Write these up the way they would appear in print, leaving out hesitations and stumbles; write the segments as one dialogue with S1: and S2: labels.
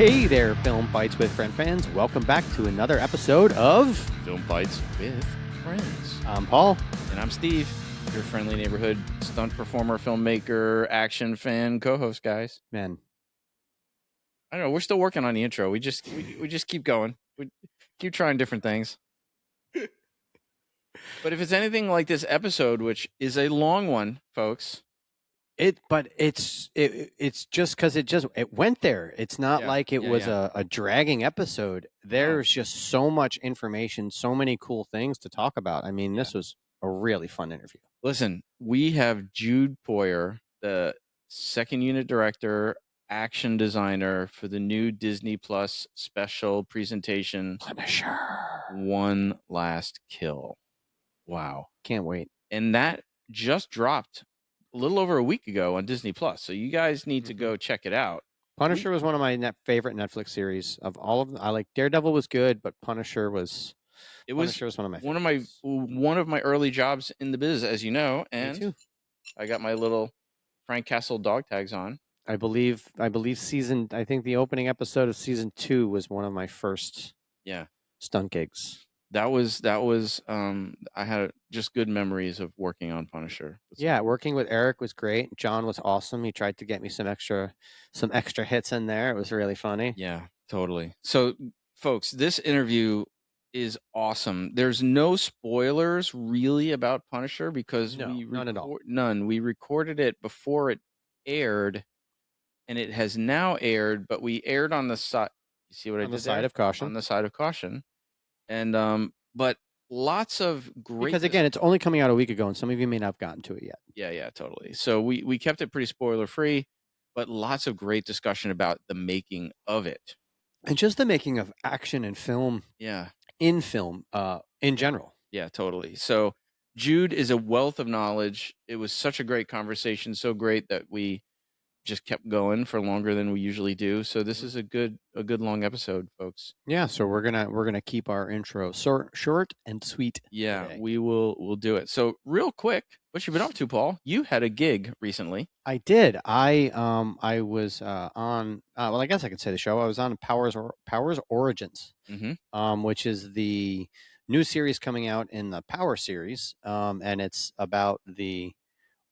S1: Hey there, Film Fights with Friend fans. Welcome back to another episode of
S2: Film Fights with Friends.
S1: I'm Paul.
S2: And I'm Steve, your friendly neighborhood stunt performer, filmmaker, action fan, co-host, guys.
S1: Man,
S2: I don't know. We're still working on the intro. We just keep going. We keep trying different things. But if it's anything like this episode, which is a long one, folks.
S1: it's just because it went there. It's not like it was a dragging episode. There's just so much information, so many cool things to talk about. I mean, this was a really fun interview.
S2: Listen, we have Jude Poyer, the second unit director, action designer for the new Disney Plus special presentation,
S1: Punisher.
S2: One Last Kill. Wow.
S1: Can't wait.
S2: And that just dropped a little over a week ago on Disney Plus. So you guys need to go check it out.
S1: Punisher was one of my favorite Netflix series of all of them. I like Daredevil was good, but Punisher was one of my favorites.
S2: One of my early jobs in the biz, as you know, and
S1: Me too.
S2: I got my little Frank Castle dog tags on.
S1: I believe I think the opening episode of season 2 was one of my first stunt gigs.
S2: That was I had just good memories of working on Punisher.
S1: Yeah, working with Eric was great. John was awesome. He tried to get me some extra hits in there. It was really funny.
S2: Yeah, totally. So folks, this interview is awesome. There's no spoilers really about Punisher because
S1: none at all.
S2: None. We recorded it before it aired, and it has now aired, but we aired on the side. You see what I did there?
S1: On the side of caution.
S2: On the side of caution. And but lots of great,
S1: because again, it's only coming out a week ago, and some of you may not have gotten to it yet.
S2: Yeah, totally. So we kept it pretty spoiler free, but lots of great discussion about the making of it,
S1: and just the making of action and film.
S2: Yeah,
S1: in film, in general.
S2: Yeah, totally. So Jude is a wealth of knowledge. It was such a great conversation, so great that we just kept going for longer than we usually do. So this is a good long episode, folks.
S1: Yeah, so we're gonna keep our intro short and sweet.
S2: Yeah,
S1: today.
S2: we'll do it. So real quick, what you been up to, Paul? You had a gig recently.
S1: I did. I was on. Well, I guess I could say the show. I was on Powers Origins, which is the new series coming out in the Power series, and it's about the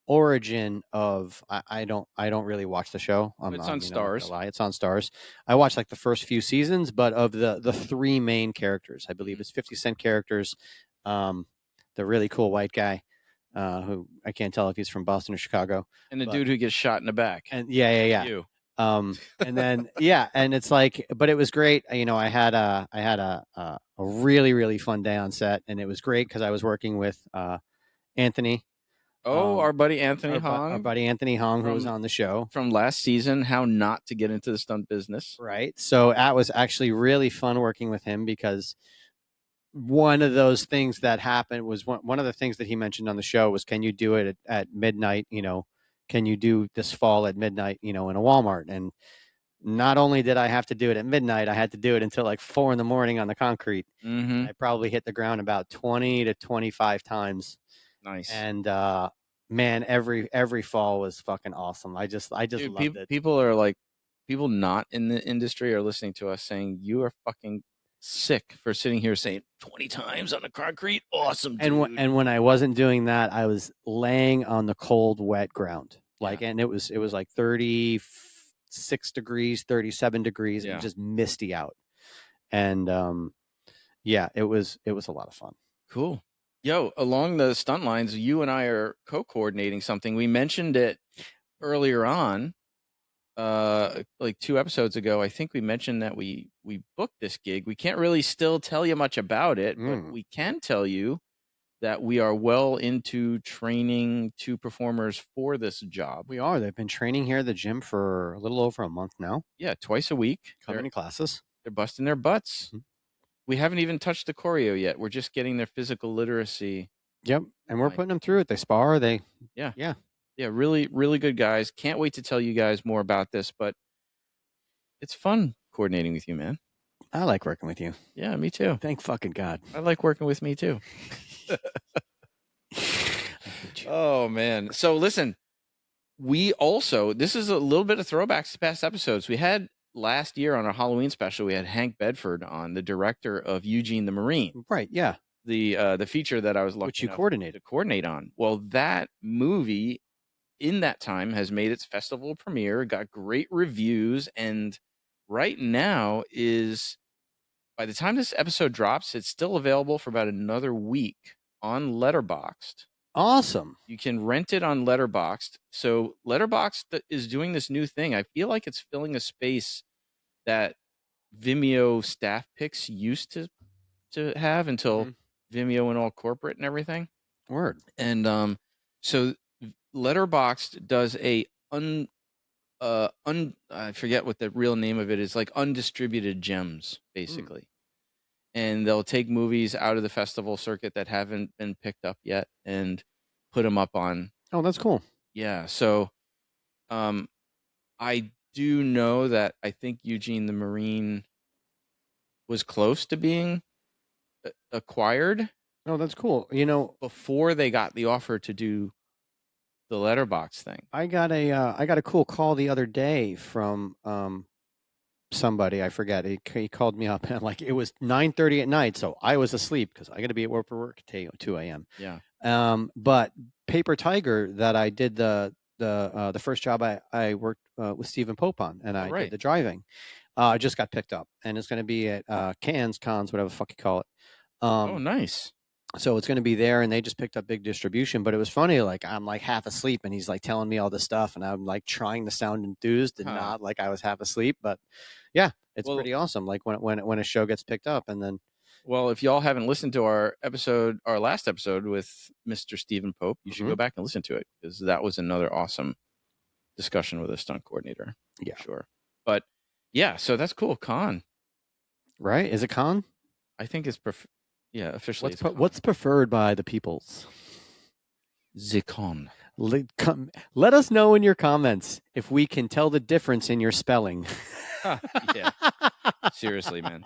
S1: origin of I don't really watch the show.
S2: It's on Stars.
S1: It's on Stars. I watched like the first few seasons, but of the three main characters, I believe it's 50 Cent characters, the really cool white guy who I can't tell if he's from Boston or Chicago,
S2: and the dude who gets shot in the back,
S1: and you. And then and it's like, but it was great. You know, I had a really, really fun day on set, and it was great because I was working with Anthony.
S2: Our buddy Anthony Hong.
S1: Our buddy Anthony Hong, who was on the show.
S2: From last season, How Not to Get into the Stunt Business.
S1: Right. So that was actually really fun working with him because one of those things that happened was one of the things that he mentioned on the show was, can you do it at midnight? You know, can you do this fall at midnight, you know, in a Walmart? And not only did I have to do it at midnight, I had to do it until like 4 a.m. on the concrete.
S2: Mm-hmm.
S1: I probably hit the ground about 20 to 25 times.
S2: Nice.
S1: And man, every fall was fucking awesome. I just loved it.
S2: People not in the industry are listening to us saying you are fucking sick for sitting here saying 20 times on the concrete. Awesome, dude.
S1: And when I wasn't doing that, I was laying on the cold, wet ground. And it was like 36 degrees, 37 degrees, and just misty out. And it was a lot of fun.
S2: Cool. Yo, along the stunt lines, you and I are co-coordinating something. We mentioned it earlier on, like 2 episodes ago. I think we mentioned that we booked this gig. We can't really still tell you much about it, but we can tell you that we are well into training 2 performers for this job.
S1: We are. They've been training here at the gym for a little over a month now.
S2: Yeah, twice a week.
S1: Coming to classes.
S2: They're busting their butts. Mm-hmm. We haven't even touched the choreo yet. We're just getting their physical literacy.
S1: Yep. And we're putting them through it. They spar.
S2: Yeah, really, really good guys. Can't wait to tell you guys more about this, but it's fun coordinating with you, man.
S1: I like working with you.
S2: Yeah, me too.
S1: Thank fucking God.
S2: I like working with me too. Oh, man. So listen, this is a little bit of throwbacks to past episodes. We had last year on our Halloween special, we had Hank Bedford on, the director of Eugene the Marine,
S1: Right. Yeah.
S2: the feature that I was
S1: Which
S2: lucky
S1: you
S2: enough
S1: coordinated.
S2: to coordinate on. Well, that movie in that time has made its festival premiere, got great reviews, and right now is, by the time this episode drops, it's still available for about another week on Letterboxd.
S1: Awesome.
S2: You can rent it on Letterboxd. So Letterboxd is doing this new thing. I feel like it's filling a space that Vimeo staff picks used to have until Vimeo went all corporate and everything.
S1: Word.
S2: And so Letterboxd does a I forget what the real name of it is, like undistributed gems, basically. And they'll take movies out of the festival circuit that haven't been picked up yet and put them up on.
S1: Oh, that's cool.
S2: Yeah. So I do know that I think Eugene the Marine was close to being acquired.
S1: Oh, that's cool. You know,
S2: before they got the offer to do the letterbox thing.
S1: I got a cool call the other day from somebody, I forget. He called me up and like it was 9:30 at night, so I was asleep because I got to be at work for work at 2 a.m.
S2: Yeah.
S1: But Paper Tiger, that I did the first job I worked with Stephen Pope on, and I did the driving. Just got picked up, and it's going to be at Cons, whatever the fuck you call it.
S2: Oh, nice.
S1: So it's going to be there, and they just picked up big distribution. But it was funny, like I'm like half asleep, and he's like telling me all this stuff, and I'm like trying to sound enthused and not like I was half asleep. But yeah, it's pretty awesome. Like when a show gets picked up, and then.
S2: Well, if y'all haven't listened to our last episode with Mr. Stephen Pope, you should go back and listen to it, because that was another awesome discussion with a stunt coordinator.
S1: Yeah,
S2: sure. But yeah, so that's cool. Con,
S1: right? Is it con?
S2: I think it's officially.
S1: What's preferred by the peoples?
S2: The con.
S1: Let us know in your comments if we can tell the difference in your spelling.
S2: Yeah, seriously, man.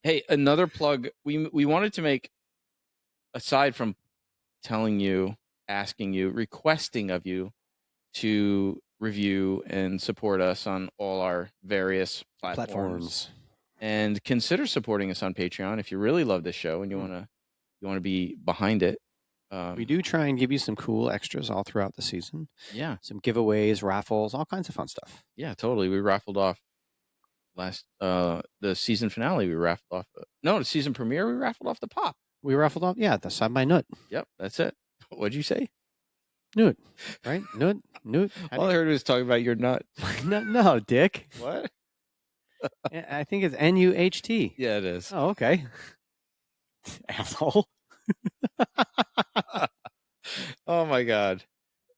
S2: Hey, another plug. We wanted to make, aside from telling you, asking you, requesting of you to review and support us on all our various platforms. And consider supporting us on Patreon if you really love this show and you want to be behind it.
S1: We do try and give you some cool extras all throughout the season.
S2: Yeah,
S1: some giveaways, raffles, all kinds of fun stuff.
S2: Yeah, totally. We raffled off the season finale. We raffled off the season premiere. We raffled off the pop.
S1: We raffled off the Side by Nut.
S2: Yep, that's it. What'd you say?
S1: Nut, right? Nut.
S2: All I heard was talking about your nut.
S1: No, Dick.
S2: What?
S1: I think it's NUHT.
S2: Yeah, it is.
S1: Oh, okay. Asshole.
S2: Oh my god,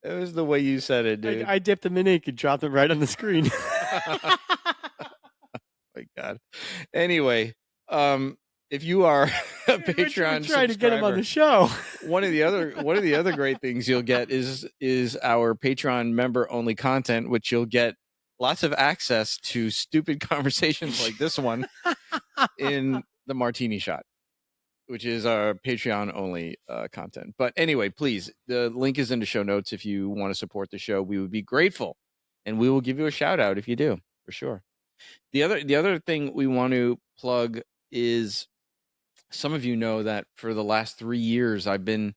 S2: it was the way you said it, dude.
S1: I dipped them in ink and dropped them right on the screen.
S2: My god. Anyway, if you are a Patreon
S1: we're trying to get him on the show.
S2: one of the other great things you'll get is our Patreon member only content, which you'll get lots of access to stupid conversations like this one in the Martini Shot, which is our Patreon only content. But anyway, please, the link is in the show notes. If you want to support the show, we would be grateful, and we will give you a shout out if you do, for sure. The other thing we want to plug is, some of you know that for the last 3 years, I've been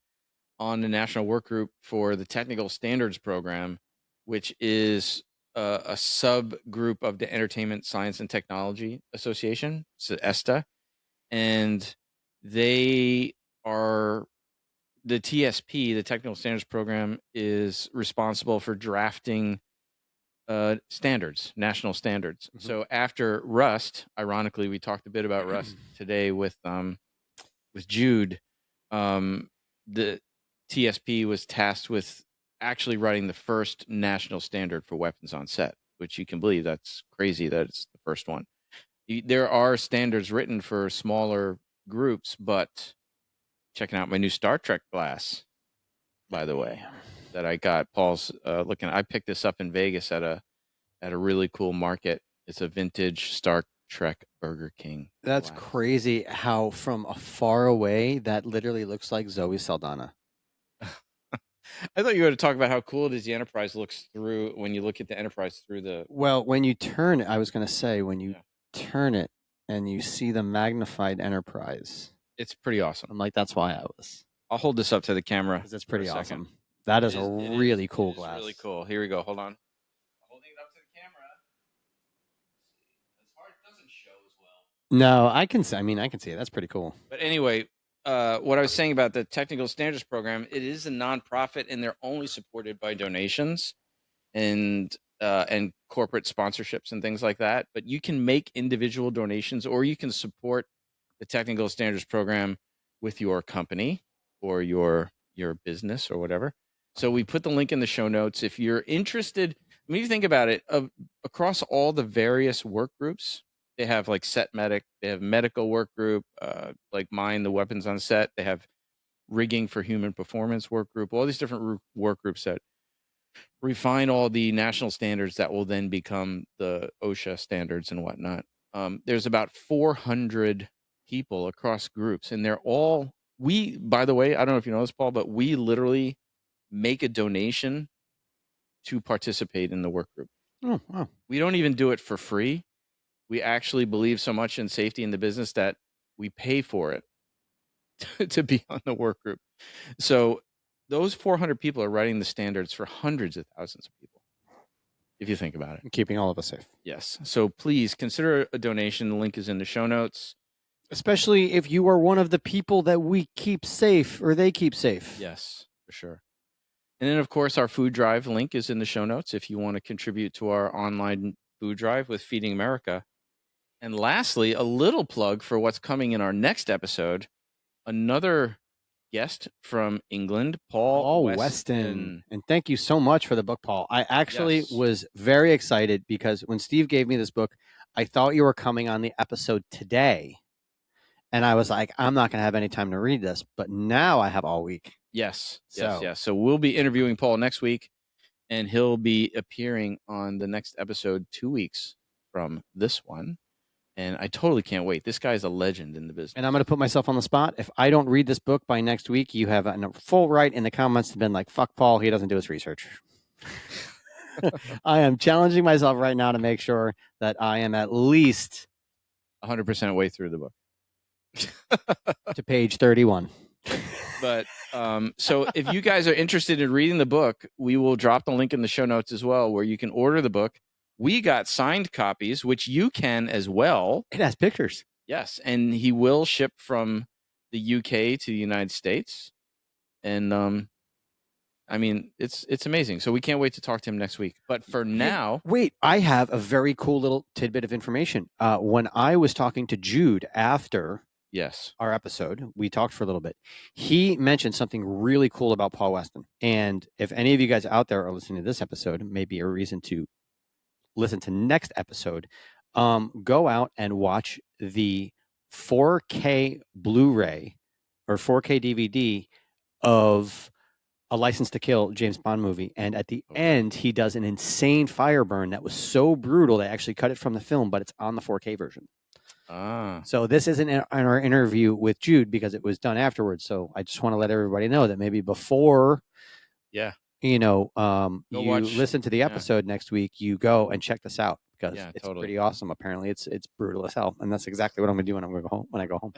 S2: on the national work group for the Technical Standards Program, which is a subgroup of the Entertainment Science and Technology Association, so ESTA, and they are the TSP, the Technical Standards Program, is responsible for drafting standards, national standards. So after Rust, ironically, we talked a bit about Rust today with Jude. The TSP was tasked with actually writing the first national standard for weapons on set, which you can believe that's crazy that it's the first one. There are standards written for smaller groups, but checking out my new Star Trek glass, by the way, that I got. Paul's looking. I picked this up in Vegas at a really cool market. It's a vintage Star Trek Burger King.
S1: That's glass. Crazy how from afar away that literally looks like Zoe Saldana.
S2: I thought you were to talk about how cool it is. The Enterprise looks through when you look at the Enterprise through the.
S1: Well, when you turn it, I was going to say, when you
S2: Yeah.
S1: turn it and you see the magnified Enterprise,
S2: It's pretty awesome.
S1: I'm like, that's why I was.
S2: I'll hold this up to the camera.
S1: Because it's
S2: for a
S1: pretty
S2: second.
S1: awesome. That is
S2: It
S1: a
S2: it
S1: really
S2: it
S1: cool
S2: is
S1: glass.
S2: Really cool. Here we go. Hold on. I'm holding it up to the camera. It's hard. It doesn't show as well.
S1: No, I can see. I mean, I can see it. That's pretty cool.
S2: But anyway, what I was saying about the Technical Standards Program, it is a nonprofit, and they're only supported by donations and corporate sponsorships and things like that. But you can make individual donations, or you can support the Technical Standards Program with your company or your business or whatever. So we put the link in the show notes if you're interested. I mean, you think about it, across all the various work groups, they have like set medic, they have medical work group, like mine, the weapons on set. They have rigging for human performance work group, all these different work groups that refine all the national standards that will then become the OSHA standards and whatnot. There's about 400 people across groups, and they're all, by the way, I don't know if you know this, Paul, but we literally make a donation to participate in the work group.
S1: Oh, wow.
S2: We don't even do it for free. We actually believe so much in safety in the business that we pay for it to be on the work group. So those 400 people are writing the standards for hundreds of thousands of people, if you think about it.
S1: And keeping all of us safe.
S2: Yes. So please consider a donation. The link is in the show notes.
S1: Especially if you are one of the people that we keep safe or they keep safe.
S2: Yes, for sure. And then, of course, our food drive link is in the show notes if you want to contribute to our online food drive with Feeding America. And lastly, a little plug for what's coming in our next episode. Another guest from England, Paul Weston.
S1: And thank you so much for the book, Paul. I actually was very excited because when Steve gave me this book, I thought you were coming on the episode today. And I was like, I'm not going to have any time to read this. But now I have all week.
S2: Yes. So we'll be interviewing Paul next week, and he'll be appearing on the next episode 2 weeks from this one. And I totally can't wait. This guy's a legend in the business.
S1: And I'm going to put myself on the spot. If I don't read this book by next week, you have a full right in the comments to been like, fuck Paul, he doesn't do his research. I am challenging myself right now to make sure that I am at least
S2: 100% way through the book.
S1: to page 31.
S2: But so if you guys are interested in reading the book, we will drop the link in the show notes as well, where you can order the book. We got signed copies, which you can as well.
S1: It has pictures.
S2: Yes, and he will ship from the UK to the United States. And I mean, it's amazing. So we can't wait to talk to him next week. But for now,
S1: wait, I have a very cool little tidbit of information. When I was talking to Jude after our episode, we talked for a little bit. He mentioned something really cool about Paul Weston. And if any of you guys out there are listening to this episode, maybe a reason to listen to next episode, go out and watch the 4K Blu-ray or 4K DVD of A License to Kill, James Bond movie. And at the end, he does an insane fire burn that was so brutal they actually cut it from the film, but it's on the 4K version. So this isn't in our interview with Jude because it was done afterwards. So I just want to let everybody know that maybe before you listen to the episode next week, you go and check this out because it's pretty awesome. Apparently it's brutal as hell. And that's exactly what I'm going to do when I'm going to go home, when I go home.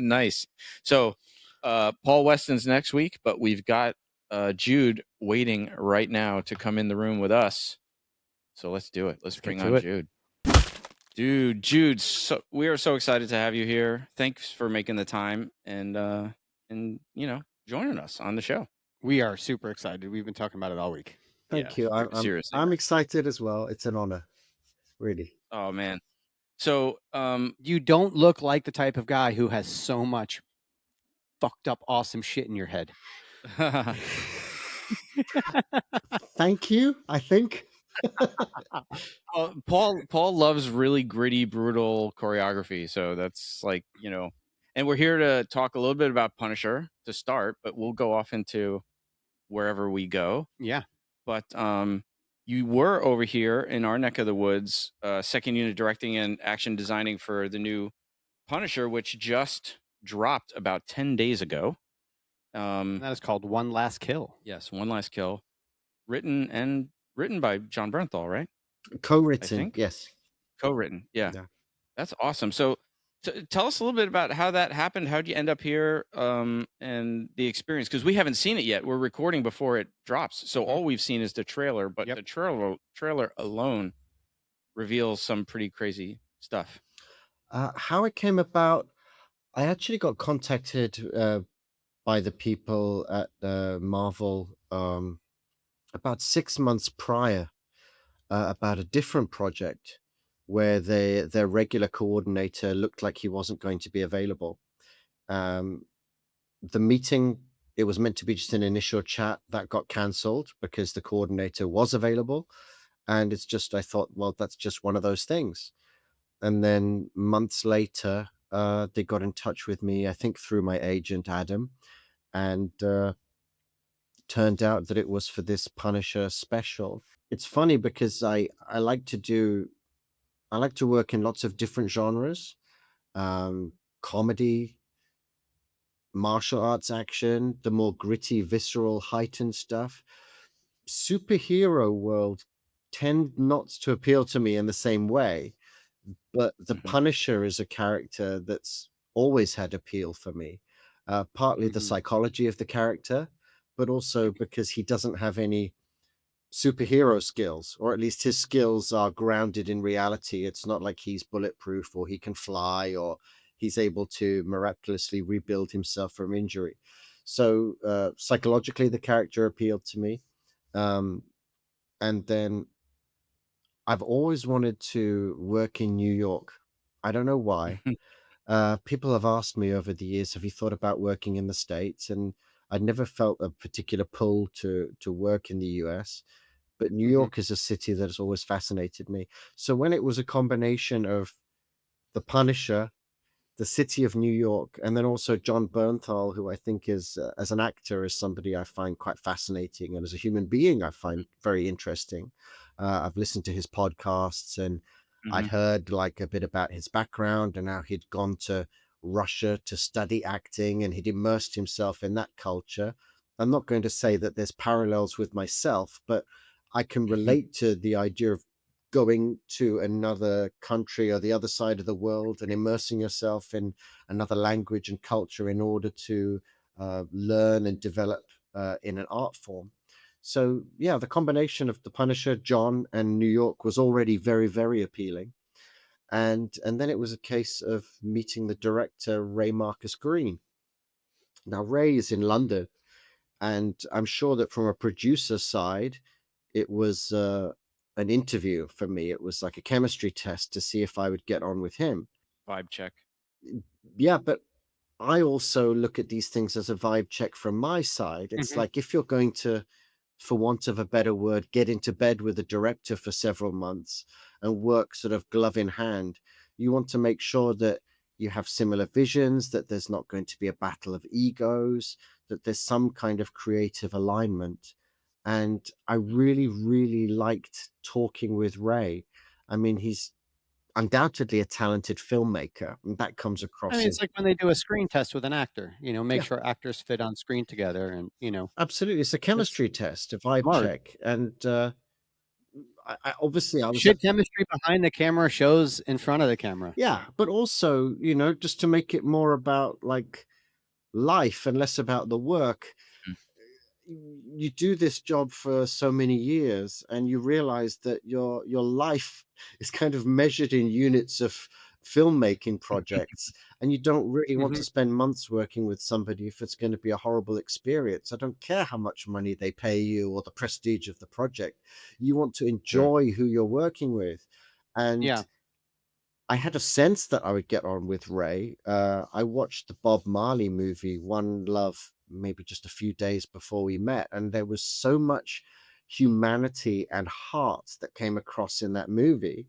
S2: Nice. So Paul Weston's next week, but we've got Jude waiting right now to come in the room with us. So let's do it. Let's bring on Jude. Jude, we are so excited to have you here. Thanks for making the time and joining us on the show.
S1: We are super excited. We've been talking about it all week.
S3: Thank you. I'm excited as well. It's an honor, really.
S2: Oh man. So
S1: you don't look like the type of guy who has so much fucked up awesome shit in your head.
S3: Thank you, I think.
S2: Paul loves really gritty, brutal choreography. So that's like, and we're here to talk a little bit about Punisher to start, but we'll go off into wherever we go.
S1: Yeah.
S2: But you were over here in our neck of the woods, second unit directing and action designing for the new Punisher, which just dropped about 10 days ago.
S1: And that is called One Last Kill.
S2: Yes, One Last Kill, written by John Bernthal, right? I
S3: Co-written,
S2: think
S3: yes.
S2: co-written. Yeah,
S3: Yeah.
S2: that's awesome. So, tell us a little bit about how that happened. How'd you end up here, and the experience? Because we haven't seen it yet. We're recording before it drops, so all we've seen is the trailer. But
S1: Yep.
S2: the trailer alone reveals some pretty crazy stuff.
S3: How it came about, I actually got contacted by the people at Marvel about 6 months prior about a different project where their regular coordinator looked like he wasn't going to be available. The meeting, it was meant to be just an initial chat that got cancelled because the coordinator was available. And it's just, I thought, well, that's just one of those things. And then months later, they got in touch with me, I think through my agent, Adam, and turned out that it was for this Punisher special. It's funny because I like to work in lots of different genres, comedy, martial arts action, the more gritty, visceral, heightened stuff. Superhero world tend not to appeal to me in the same way, but the Punisher is a character that's always had appeal for me. Partly the psychology of the character, but also because he doesn't have any superhero skills, or at least his skills are grounded in reality. It's not like he's bulletproof or he can fly or he's able to miraculously rebuild himself from injury. So psychologically, the character appealed to me. And then I've always wanted to work in New York. I don't know why. People have asked me over the years, have you thought about working in the States? And I'd never felt a particular pull to work in the US. But New York is a city that has always fascinated me. So when it was a combination of The Punisher, the city of New York, and then also John Bernthal, who I think is, as an actor, is somebody I find quite fascinating, and as a human being, I find very interesting. I've listened to his podcasts, and I'd heard like a bit about his background and how he'd gone to Russia to study acting, and he'd immersed himself in that culture. I'm not going to say that there's parallels with myself, but I can relate to the idea of going to another country or the other side of the world and immersing yourself in another language and culture in order to learn and develop in an art form. So yeah, the combination of the Punisher, John, and New York was already very, very appealing. And then it was a case of meeting the director, Ray Marcus Green. Now Ray is in London, and I'm sure that from a producer side, it was an interview for me. It was like a chemistry test to see if I would get on with him.
S2: Vibe check.
S3: Yeah, but I also look at these things as a vibe check from my side. It's like if you're going to, for want of a better word, get into bed with a director for several months and work sort of glove in hand, you want to make sure that you have similar visions, that there's not going to be a battle of egos, that there's some kind of creative alignment. And I really, really liked talking with Ray. I mean, he's undoubtedly a talented filmmaker, and that comes
S1: I
S3: across
S1: mean,
S3: in.
S1: it's like when they do a screen test with an actor, make
S3: Yeah,
S1: sure actors fit on screen together and,
S3: absolutely. It's a
S1: it's
S3: chemistry test, a vibe
S1: smart.
S3: check. And obviously I was,
S1: Shit chemistry behind the camera shows in front of the camera.
S3: yeah, but also, just to make it more about like life and less about the work. You do this job for so many years and you realize that your life is kind of measured in units of filmmaking projects, and you don't really want to spend months working with somebody if it's going to be a horrible experience. I don't care how much money they pay you or the prestige of the project. You want to
S2: Sure.
S3: enjoy who you're working with. And
S1: Yeah.
S3: I had a sense that I would get on with Ray. I watched the Bob Marley movie, One Love, maybe just a few days before we met, and there was so much humanity and heart that came across in that movie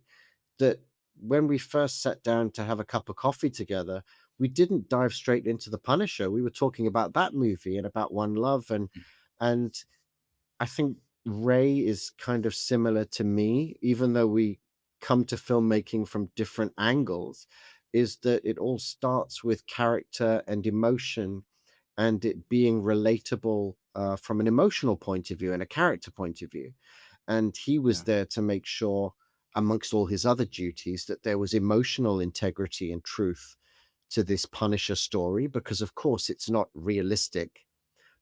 S3: that when we first sat down to have a cup of coffee together, we didn't dive straight into The Punisher. We were talking about that movie and about One Love, and I think Ray is kind of similar to me, even though we come to filmmaking from different angles, is that it all starts with character and emotion and it being relatable from an emotional point of view and a character point of view. And he was
S2: Yeah.
S3: there to make sure, amongst all his other duties, that there was emotional integrity and truth to this Punisher story, because of course it's not realistic,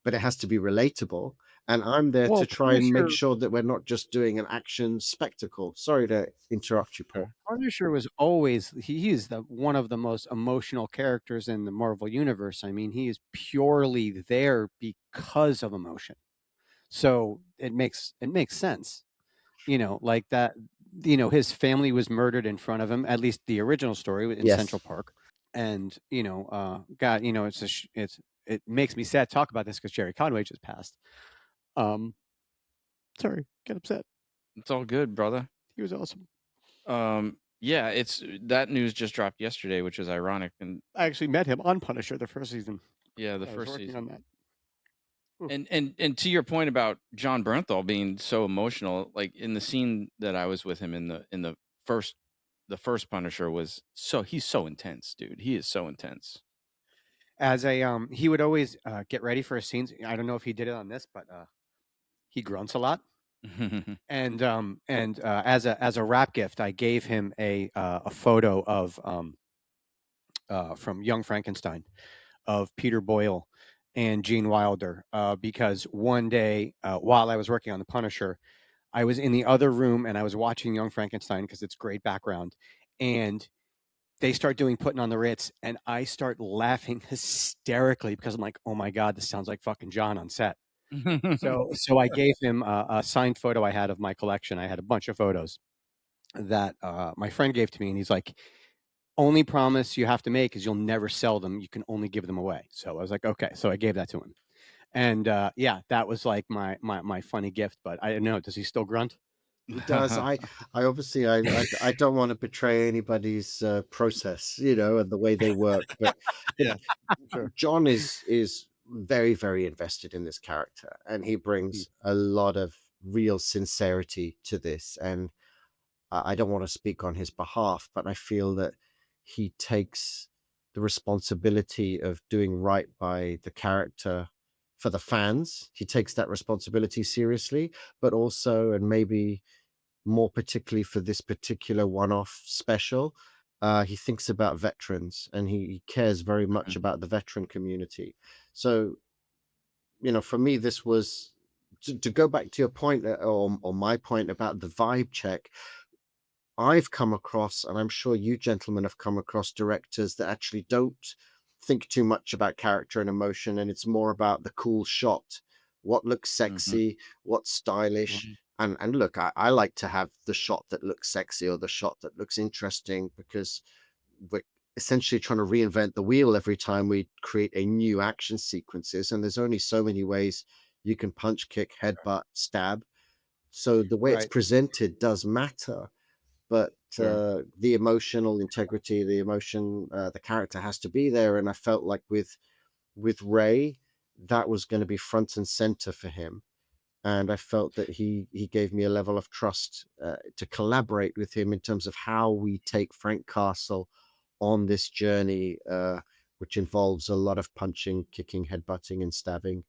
S3: but it has to be relatable. And I'm there to
S1: Well,
S3: try and make
S1: Punisher
S3: sure that we're not just doing an action spectacle. Sorry to interrupt you, Paul.
S1: Punisher was always he is the one of the most emotional characters in the Marvel universe. I mean, he is purely there because of emotion. So it makes sense. Like that, his family was murdered in front of him, at least the original story in Central
S3: Yes.
S1: Park. And, God, it makes me sad to talk about this because Jerry Conway just passed. Um, sorry, get upset.
S2: It's all good, brother.
S1: He was awesome.
S2: Yeah, it's that news just dropped yesterday, which is ironic. And
S1: I actually met him on Punisher the first season.
S2: yeah, the
S1: I was
S2: first
S1: working
S2: season.
S1: on that. Ooh.
S2: And to your point about John Bernthal being so emotional, like in the scene that I was with him in the first Punisher he's so intense, dude. He is so intense.
S1: As a he would always get ready for his scenes. I don't know if he did it on this, but he grunts a lot. And as a rap gift, I gave him a photo of from Young Frankenstein of Peter Boyle and Gene Wilder because one day while I was working on the Punisher, I was in the other room and I was watching Young Frankenstein because it's great background, and they start doing Putting on the Ritz, and I start laughing hysterically because I'm like, oh my god, this sounds like fucking John on set. So I gave him a signed photo I had of my collection. I had a bunch of photos that my friend gave to me, and he's like, only promise you have to make is you'll never sell them. You can only give them away. So I was like, okay. So I gave that to him, and yeah, that was like my funny gift. But I don't know. Does he still grunt?
S3: He does. I obviously, I don't want to betray anybody's process, and the way they work. But
S1: Yeah, sure.
S3: John is very, very invested in this character, and he
S1: Mm.
S3: brings a lot of real sincerity to this. And I don't want to speak on his behalf, but I feel that he takes the responsibility of doing right by the character for the fans. He takes that responsibility seriously, but also, and maybe more particularly for this particular one-off special, he thinks about veterans, and he cares very much about the veteran community. So, for me, this was to go back to your point, or my point about the vibe check. I've come across, and I'm sure you gentlemen have come across, directors that actually don't think too much about character and emotion, and it's more about the cool shot, what looks
S2: Mhm.
S3: sexy, what's stylish.
S1: Mhm.
S3: And look, I like to have the shot that looks sexy or the shot that looks interesting, because we're essentially trying to reinvent the wheel every time we create a new action sequences, and there's only so many ways you can punch, kick, headbutt, stab. So the way it's
S1: Right.
S3: presented does matter, but
S2: Sure.
S3: the emotional integrity, the character has to be there. And I felt like with Ray, that was going to be front and center for him. And I felt that he gave me a level of trust to collaborate with him in terms of how we take Frank Castle on this journey, which involves a lot of punching, kicking, headbutting, and stabbing.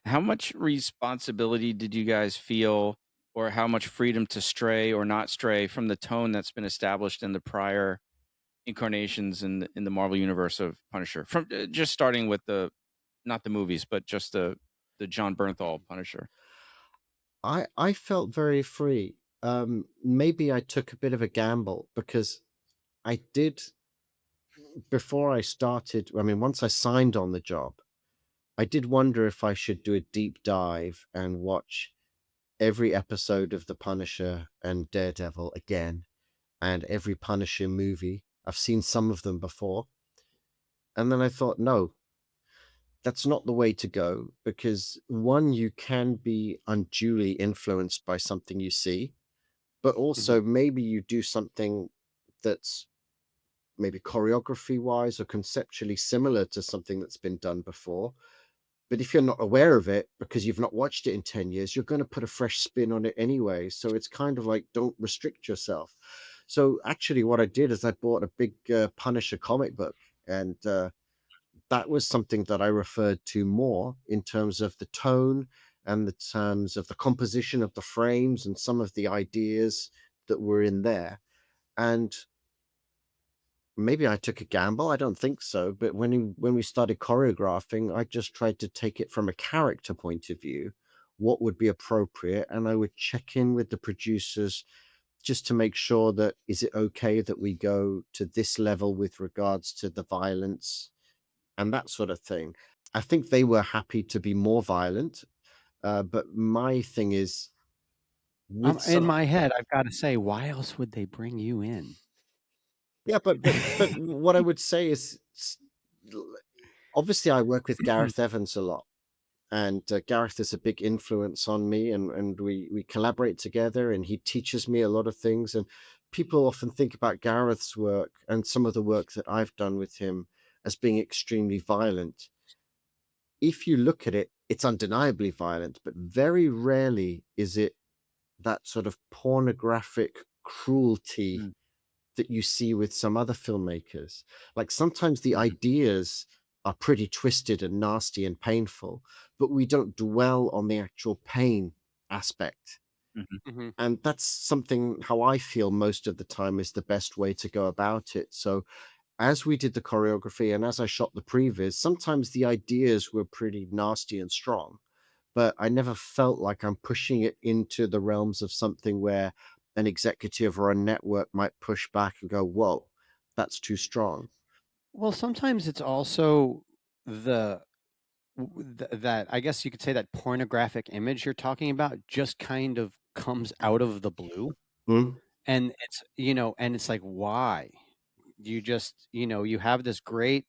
S2: How much responsibility did you guys feel, or how much freedom to stray or not stray from the tone that's been established in the prior incarnations in the Marvel universe of Punisher? From just starting with the not the movies, but just the John Bernthal Punisher.
S3: I felt very free. Maybe I took a bit of a gamble, because I did, before I started, I mean, once I signed on the job, I did wonder if I should do a deep dive and watch every episode of The Punisher and Daredevil again, and every Punisher movie. I've seen some of them before. And then I thought, no, that's not the way to go, because one, you can be unduly influenced by something you see, but
S1: Mhm.
S3: also maybe you do something that's maybe choreography wise or conceptually similar to something that's been done before. But if you're not aware of it because you've not watched it in 10 years, you're going to put a fresh spin on it anyway. So it's kind of like, don't restrict yourself. So actually, what I did is I bought a big Punisher comic book, and that was something that I referred to more in terms of the tone and the terms of the composition of the frames and some of the ideas that were in there. And maybe I took a gamble. I don't think so. But when we started choreographing, I just tried to take it from a character point of view, what would be appropriate, and I would check in with the producers just to make sure that is it okay that we go to this level with regards to the violence and that sort of thing. I think they were happy to be more violent, but my thing is with
S1: In
S3: some,
S1: my head, I've got to say, why else would they bring you in?
S3: yeah, but what I would say is, obviously, I work with Gareth Evans a lot, and Gareth is a big influence on me, and we collaborate together, and he teaches me a lot of things. And people often think about Gareth's work and some of the work that I've done with him as being extremely violent. If you look at it, it's undeniably violent, but very rarely is it that sort of pornographic cruelty
S2: Mm.
S3: that you see with some other filmmakers. Like sometimes the
S2: Mhm.
S3: ideas are pretty twisted and nasty and painful, but we don't dwell on the actual pain aspect.
S2: Mhm.
S1: Mhm.
S3: And that's something how I feel most of the time is the best way to go about it. So as we did the choreography and as I shot the previs, sometimes the ideas were pretty nasty and strong, but I never felt like I'm pushing it into the realms of something where an executive or a network might push back and go, whoa, that's too strong.
S1: Well, sometimes it's also the that I guess you could say that pornographic image you're talking about just kind of comes out of the blue,
S3: Mm,
S1: and it's and it's like, why? You just you have this great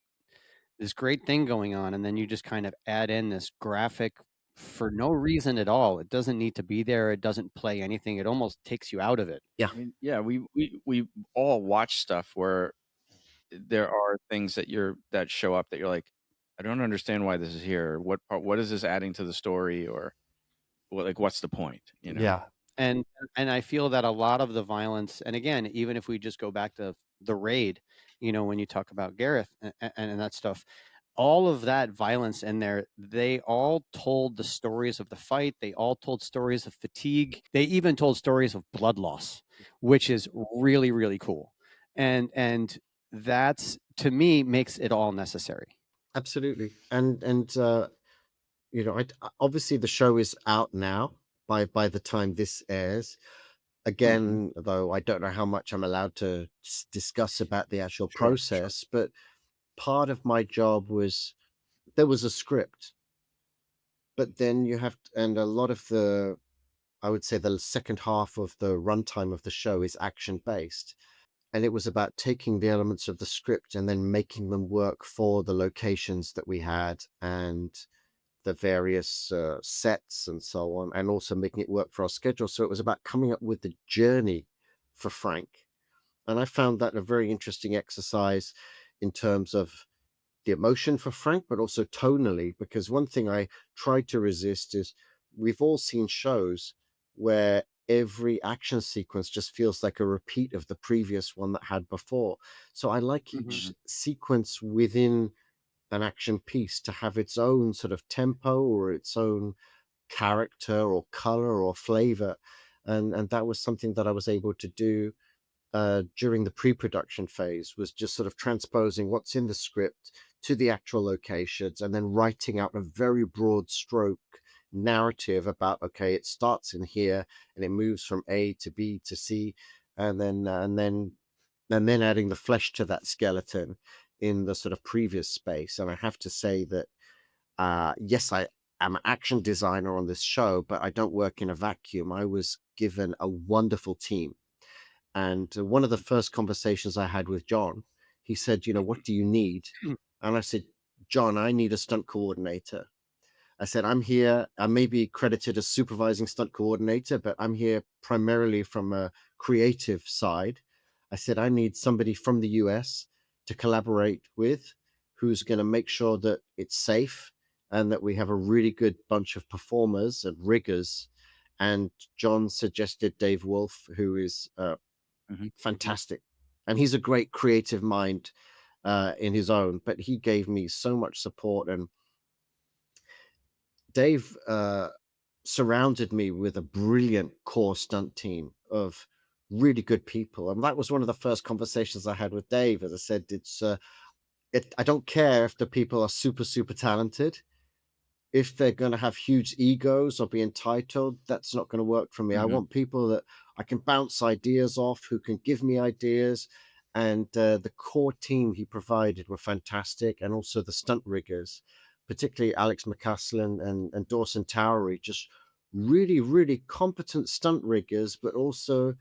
S1: thing going on, and then you just kind of add in this graphic for no reason at all. It doesn't need to be there. It doesn't play anything. It almost takes you out of it.
S3: yeah,
S2: I mean, yeah, we all watch stuff where there are things that show up that you're like, I don't understand why this is here. What is this adding to the story, or what's the point?
S3: yeah,
S1: And I feel that a lot of the violence, and again, even if we just go back to the raid, when you talk about Gareth and that stuff, all of that violence in there, they all told the stories of the fight. They all told stories of fatigue. They even told stories of blood loss, which is really, really cool. And that's, to me, makes it all necessary.
S3: absolutely. And obviously the show is out now by the time this airs.
S1: Hmm.
S3: Again, though I don't know how much I'm allowed to discuss about the actual
S1: Sure, sure.
S3: process, but part of my job was there was a script, but then you have and a lot of the I would say the second half of the runtime of the show is action based. And it was about taking the elements of the script and then making them work for the locations that we had and the various sets and so on, and also making it work for our schedule. So it was about coming up with the journey for Frank. And I found that a very interesting exercise in terms of the emotion for Frank, but also tonally, because one thing I tried to resist is we've all seen shows where every action sequence just feels like a repeat of the previous one that had before. So I like
S1: Hmm.
S3: each sequence within an action piece to have its own sort of tempo or its own character or color or flavor. And that was something that I was able to do during the pre-production phase, was just sort of transposing what's in the script to the actual locations and then writing out a very broad stroke narrative about, okay, it starts in here and it moves from A to B to C, and then adding the flesh to that skeleton in the sort of previous space. And I have to say that yes, I am an action designer on this show, but I don't work in a vacuum. I was given a wonderful team, and one of the first conversations I had with John, he said, what do you need? And I said, John, I need a stunt coordinator. I said, I'm here. I may be credited as supervising stunt coordinator, but I'm here primarily from a creative side. I said, I need somebody from the US to collaborate with, who's going to make sure that it's safe and that we have a really good bunch of performers and riggers. And John suggested Dave Wolf, who is
S2: Mhm.
S3: fantastic. And he's a great creative mind. in his own, but he gave me so much support. And Dave surrounded me with a brilliant core stunt team of really good people. And that was one of the first conversations I had with Dave. As I said, I don't care if the people are super, super talented. If they're going to have huge egos or be entitled, that's not going to work for me. I want people that I can bounce ideas off, who can give me ideas. And the core team he provided were fantastic. And also the stunt riggers, particularly Alex McCaslin and Dawson Towery, just really, really competent stunt riggers, but also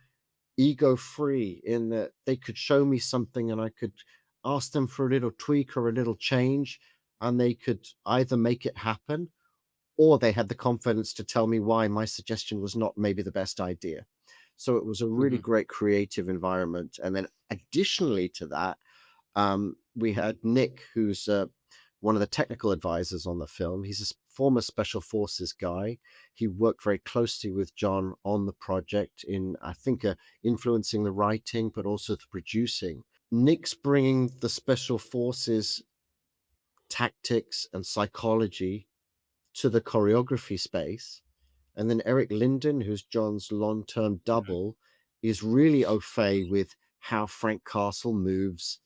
S3: ego free in that they could show me something and I could ask them for a little tweak or a little change, and they could either make it happen or they had the confidence to tell me why my suggestion was not maybe the best idea. So it was a really great creative environment. And then additionally to that, we had Nick, who's one of the technical advisors on the film. He's a former special forces guy. He worked very closely with John on the project in, I think, influencing the writing, but also the producing. Nick's bringing the special forces tactics and psychology to the choreography space. And then Eric Linden, who's John's long-term double, is really au fait with how Frank Castle moves,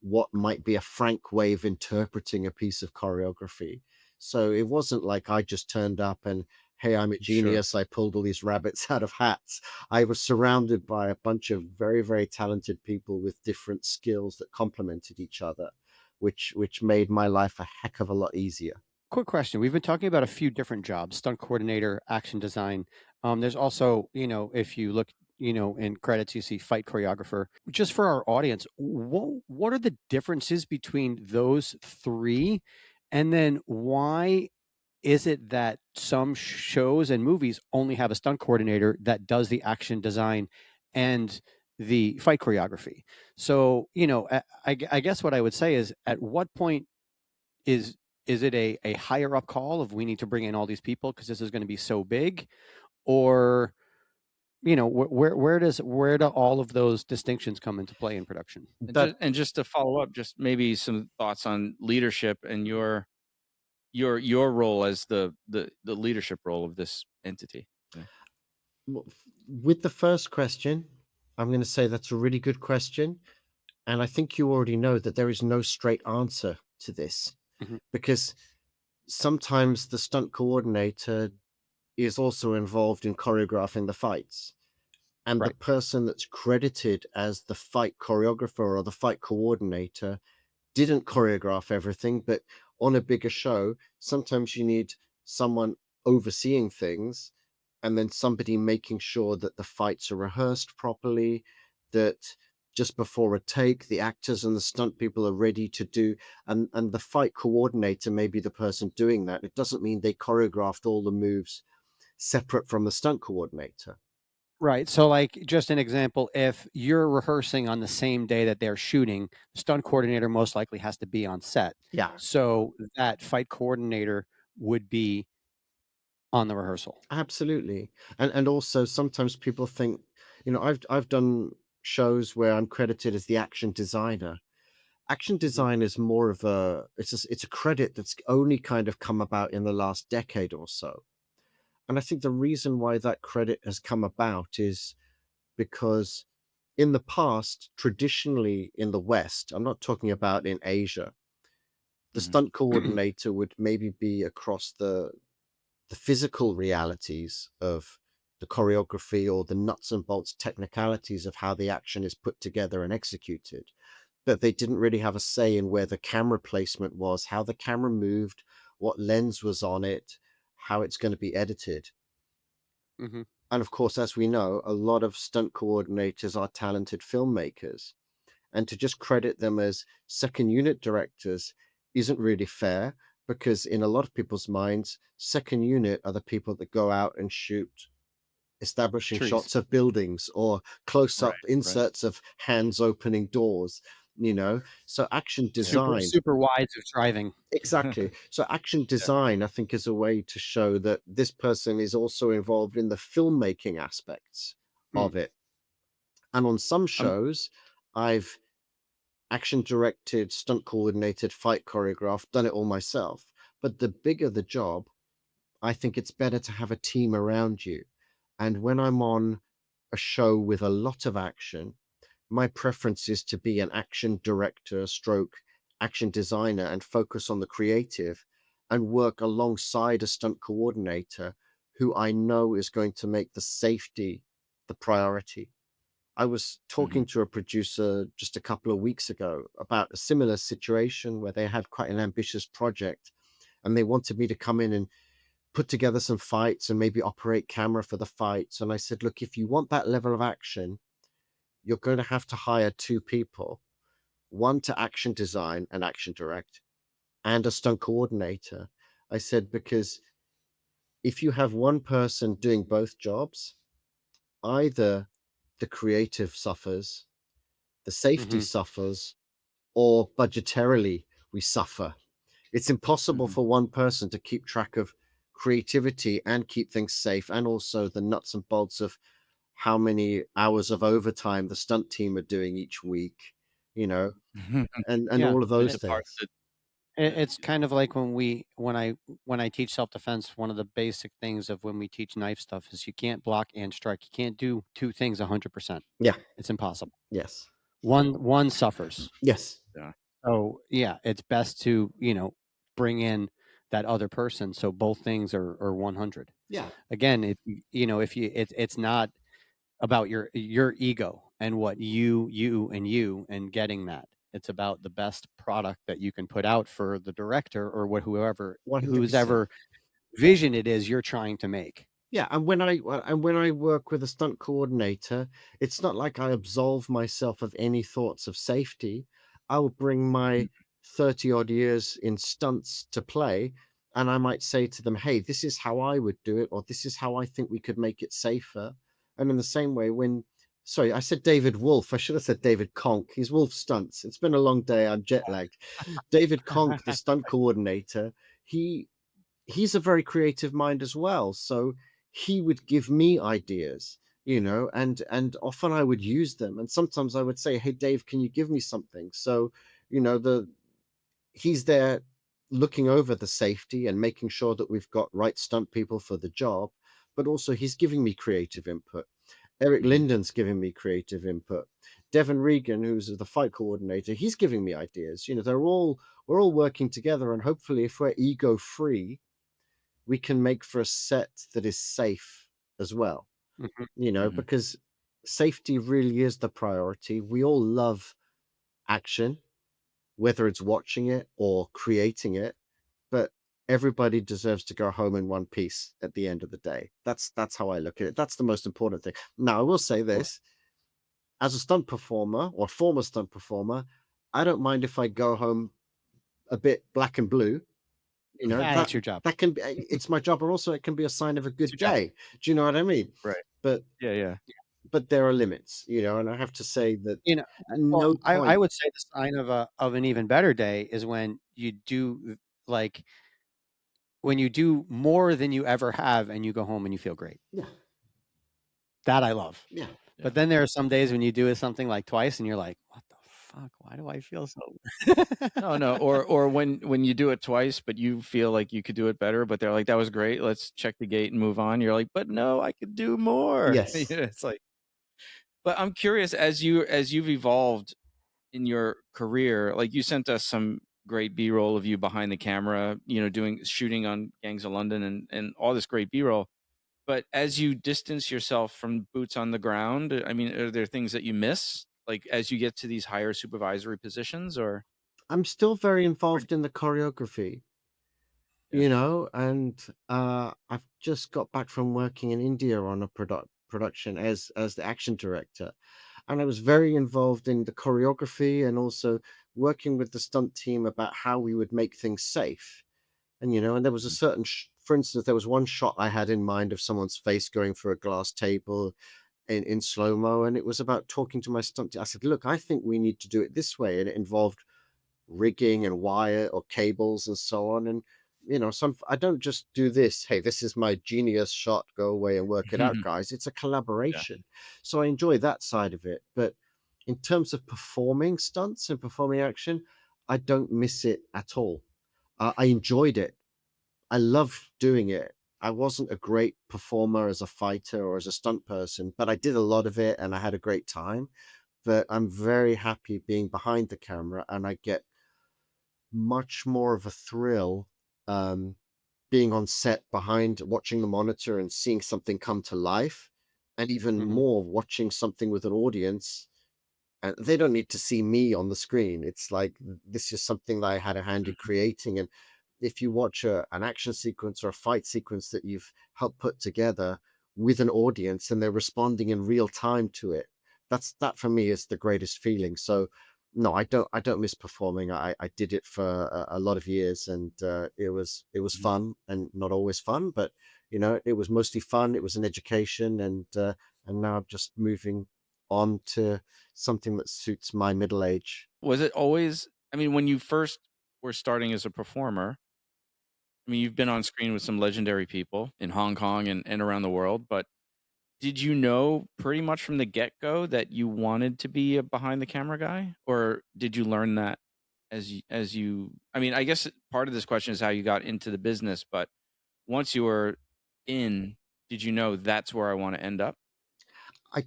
S3: what might be a frank way of interpreting a piece of choreography. So it wasn't like I just turned up and, hey, I'm a genius. I pulled all these rabbits out of hats. I was surrounded by a bunch of very, very talented people with different skills that complemented each other, which made my life a heck of a lot easier.
S1: Quick question. We've been talking about a few different jobs: stunt coordinator, action design. There's also, if you look, in credits, you see fight choreographer. Just for our audience, what are the differences between those three? And then why is it that some shows and movies only have a stunt coordinator that does the action design and the fight choreography? So, I guess what I would say is, at what point is it a higher up call of we need to bring in all these people because this is going to be so big, or where do all of those distinctions come into play in production?
S2: And just to follow up, just maybe some thoughts on leadership and your role as the leadership role of this entity.
S3: With the first question, I'm going to say that's a really good question. And I think you already know that there is no straight answer to this, because sometimes the stunt coordinator is also involved in choreographing the fights. And the person that's credited as the fight choreographer or the fight coordinator didn't choreograph everything, but on a bigger show, sometimes you need someone overseeing things and then somebody making sure that the fights are rehearsed properly, that just before a take, the actors and the stunt people are ready to do, and the fight coordinator may be the person doing that. It doesn't mean they choreographed all the moves separate from the stunt coordinator.
S1: Right. So, like, just an example, if you're rehearsing on the same day that they're shooting, the stunt coordinator most likely has to be on set.
S3: Yeah.
S1: So that fight coordinator would be on the rehearsal.
S3: Absolutely. And also sometimes people think, I've done shows where I'm credited as the action designer. Action design is more of it's a credit that's only kind of come about in the last decade or so. And I think the reason why that credit has come about is because in the past, traditionally in the West, I'm not talking about in Asia, the stunt coordinator would maybe be across the physical realities of the choreography or the nuts and bolts technicalities of how the action is put together and executed. But they didn't really have a say in where the camera placement was, how the camera moved, what lens was on it, how it's going to be edited. And of course, as we know, a lot of stunt coordinators are talented filmmakers. And to just credit them as second unit directors isn't really fair, because in a lot of people's minds, second unit are the people that go out and shoot establishing shots of buildings or close-up inserts of hands opening doors, so action design,
S1: super wides of driving.
S3: Exactly. So action design, I think, is a way to show that this person is also involved in the filmmaking aspects of it. And on some shows, I've action directed, stunt coordinated, fight choreographed, done it all myself. But the bigger the job, I think it's better to have a team around you. And when I'm on a show with a lot of action, my preference is to be an action director stroke action designer and focus on the creative and work alongside a stunt coordinator who I know is going to make the safety the priority. I was
S2: Mhm.
S3: talking to a producer just a couple of weeks ago about a similar situation where they had quite an ambitious project and they wanted me to come in and put together some fights and maybe operate camera for the fights. And I said, look, if you want that level of action, you're going to have to hire two people, one to action design and action direct, and a stunt coordinator. I said, because if you have one person doing both jobs, either the creative suffers, the safety
S1: Hmm.
S3: suffers, or budgetarily we suffer. It's impossible
S2: Mhm.
S3: for one person to keep track of creativity and keep things safe, and also the nuts and bolts of how many hours of overtime the stunt team are doing each week, you know, and
S1: Yeah.
S3: all of
S2: The
S3: those
S1: It,
S2: part
S3: things.
S2: that
S1: it's kind of like when I teach self defense. One of the basic things of when we teach knife stuff is you can't block and strike. You can't do two things 100%.
S3: Yeah.
S1: It's impossible.
S3: Yes.
S1: One suffers.
S3: Yes.
S2: yeah.
S1: So yeah, it's best to bring in that other person so both things are 100.
S3: Yeah.
S1: Again, if you it's not about your ego and what you and getting that. It's about the best product that you can put out for the director or whose
S3: 100%.
S1: ever vision it is you're trying to make.
S3: Yeah, and when I work with a stunt coordinator, it's not like I absolve myself of any thoughts of safety. I will bring my 30 odd years in stunts to play, and I might say to them, "Hey, this is how I would do it, or this is how I think we could make it safer." And in the same way, when sorry, I said David Wolf. I should have said David Conk. He's Wolf Stunts. It's been a long day. I'm jet lagged. David Conk, the stunt coordinator, he he's a very creative mind as well. So he would give me ideas, and often I would use them. And sometimes I would say, "Hey, Dave, can you give me something?" So, the he's there looking over the safety and making sure that we've got right stunt people for the job, but also he's giving me creative input. Eric
S2: Mhm.
S3: Linden's giving me creative input. Devin Regan, who's the fight coordinator, he's giving me ideas. We're all working together, and hopefully, if we're ego free, we can make for a set that is safe as well,
S1: Mhm.
S2: Mhm.
S3: because safety really is the priority. We all love action, whether it's watching it or creating it, but everybody deserves to go home in one piece at the end of the day. That's how I look at it. That's the most important thing. Now, I will say this, as a stunt performer or former stunt performer, I don't mind if I go home a bit black and blue.
S1: Yeah,
S3: That
S1: that's your job.
S3: that can be it's my job, but also it can be a sign of a
S1: It's
S3: good
S1: your job.
S3: day. Do you know what I mean?
S2: Right.
S3: But
S2: Yeah, yeah.
S3: there are limits, and I have to say that
S1: You know, well,
S3: no
S1: I
S3: point.
S1: would say the sign of an even better day is when you do like when you do more than you ever have and you go home and you feel great.
S3: Yeah,
S1: That I love.
S3: yeah,
S2: Yeah.
S1: But then there are some days when you do something like twice and you're like, "What the fuck? Why do I feel so?"
S2: No, no, or when you do it twice, but you feel like you could do it better, but they're like, "That was great. Let's check the gate and move on." You're like, "But no, I could do more."
S3: yes.
S2: It's like, but I'm curious as you've evolved in your career, like you sent us some great B-roll of you behind the camera, doing shooting on Gangs of London and all this great B-roll. But as you distance yourself from boots on the ground, I mean, are there things that you miss, like as you get to these higher supervisory positions, or?
S3: I'm still very
S2: Or
S3: involved in the choreography,
S2: yeah.
S3: and I've just got back from working in India on a production as the action director, and I was very involved in the choreography and also working with the stunt team about how we would make things safe. And there was a
S2: Mhm.
S3: certain for instance, there was one shot I had in mind of someone's face going through a glass table in slow-mo, and it was about talking to my stunt team. I said, "Look, I think we need to do it this way," and it involved rigging and wire or cables and so on. And some I don't just do this. Hey, this is my genius shot. Go away and work it out, guys. It's a
S2: Yeah.
S3: collaboration. So I enjoy that side of it. But in terms of performing stunts and performing action, I don't miss it at all. I enjoyed it. I love doing it. I wasn't a great performer as a fighter or as a stunt person, but I did a lot of it and I had a great time. But I'm very happy being behind the camera, and I get much more of a thrill um, being on set behind watching the monitor and seeing something come to life, and even
S1: Mhm.
S3: more watching something with an audience. And they don't need to see me on the screen. It's like this is something that I had a hand in creating. And if you watch an action sequence or a fight sequence that you've helped put together with an audience and they're responding in real time to it, that for me is the greatest feeling. So no, I don't miss performing. I did it for a lot of years, and it was
S2: Mhm.
S3: fun, and not always fun, but it was mostly fun. It was an education, and now I'm just moving on to something that suits my middle age.
S2: Was it always? I mean, when you first were starting as a performer, I mean, you've been on screen with some legendary people in Hong Kong and around the world, but did you know pretty much from the get-go that you wanted to be a behind the camera guy? Or did you learn that as you I mean, I guess part of this question is how you got into the business, but once you were in, did you know that's where I want to end up?
S3: I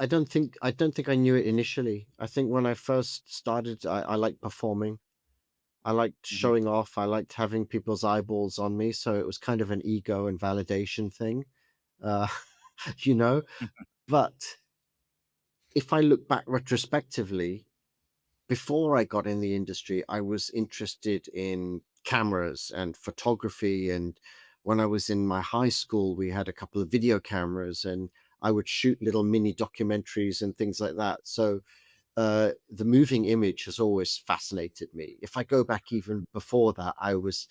S3: don't think I knew it initially. I think when I first started, I liked performing. I liked
S2: Mhm.
S3: showing off. I liked having people's eyeballs on me. So it was kind of an ego and validation thing, uh, you know. But if I look back retrospectively, before I got in the industry, I was interested in cameras and photography. And when I was in my high school, we had a couple of video cameras, and I would shoot little mini documentaries and things like that. So the moving image has always fascinated me. If I go back even before that, I was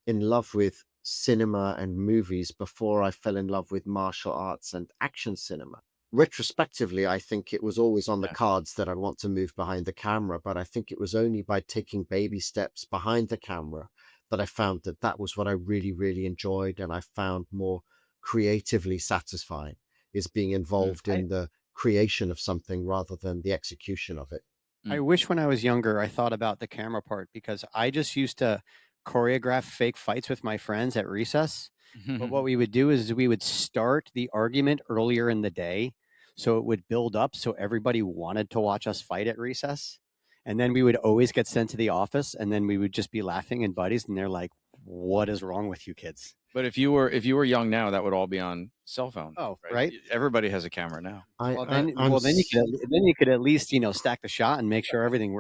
S3: in love with cinema and movies before I fell in love with martial arts and action cinema. Retrospectively, I think it was always on the
S2: Yeah.
S3: cards that I'd want to move behind the camera, but I think it was only by taking baby steps behind the camera that I found that that was what I really, really enjoyed, and I found more creatively satisfying is being
S2: Mm.
S3: involved
S1: I
S3: in the creation of something rather than the execution of it.
S1: I
S2: Mm.
S1: wish when I was younger I thought about the camera part because I just used to choreograph fake fights with my friends at recess. But what we would do is we would start the argument earlier in the day so it would build up so everybody wanted to watch us fight at recess. And then we would always get sent to the office and then we would just be laughing and buddies and they're like, "What is wrong with you kids?"
S2: But if you were young now, that would all be on cell phone,
S1: Oh,
S2: right?
S1: right.
S2: Everybody has a camera now.
S3: I,
S1: Well,
S3: I
S1: then,
S3: I'm
S1: well, then
S3: s-
S1: you could at least stack the shot and make sure everything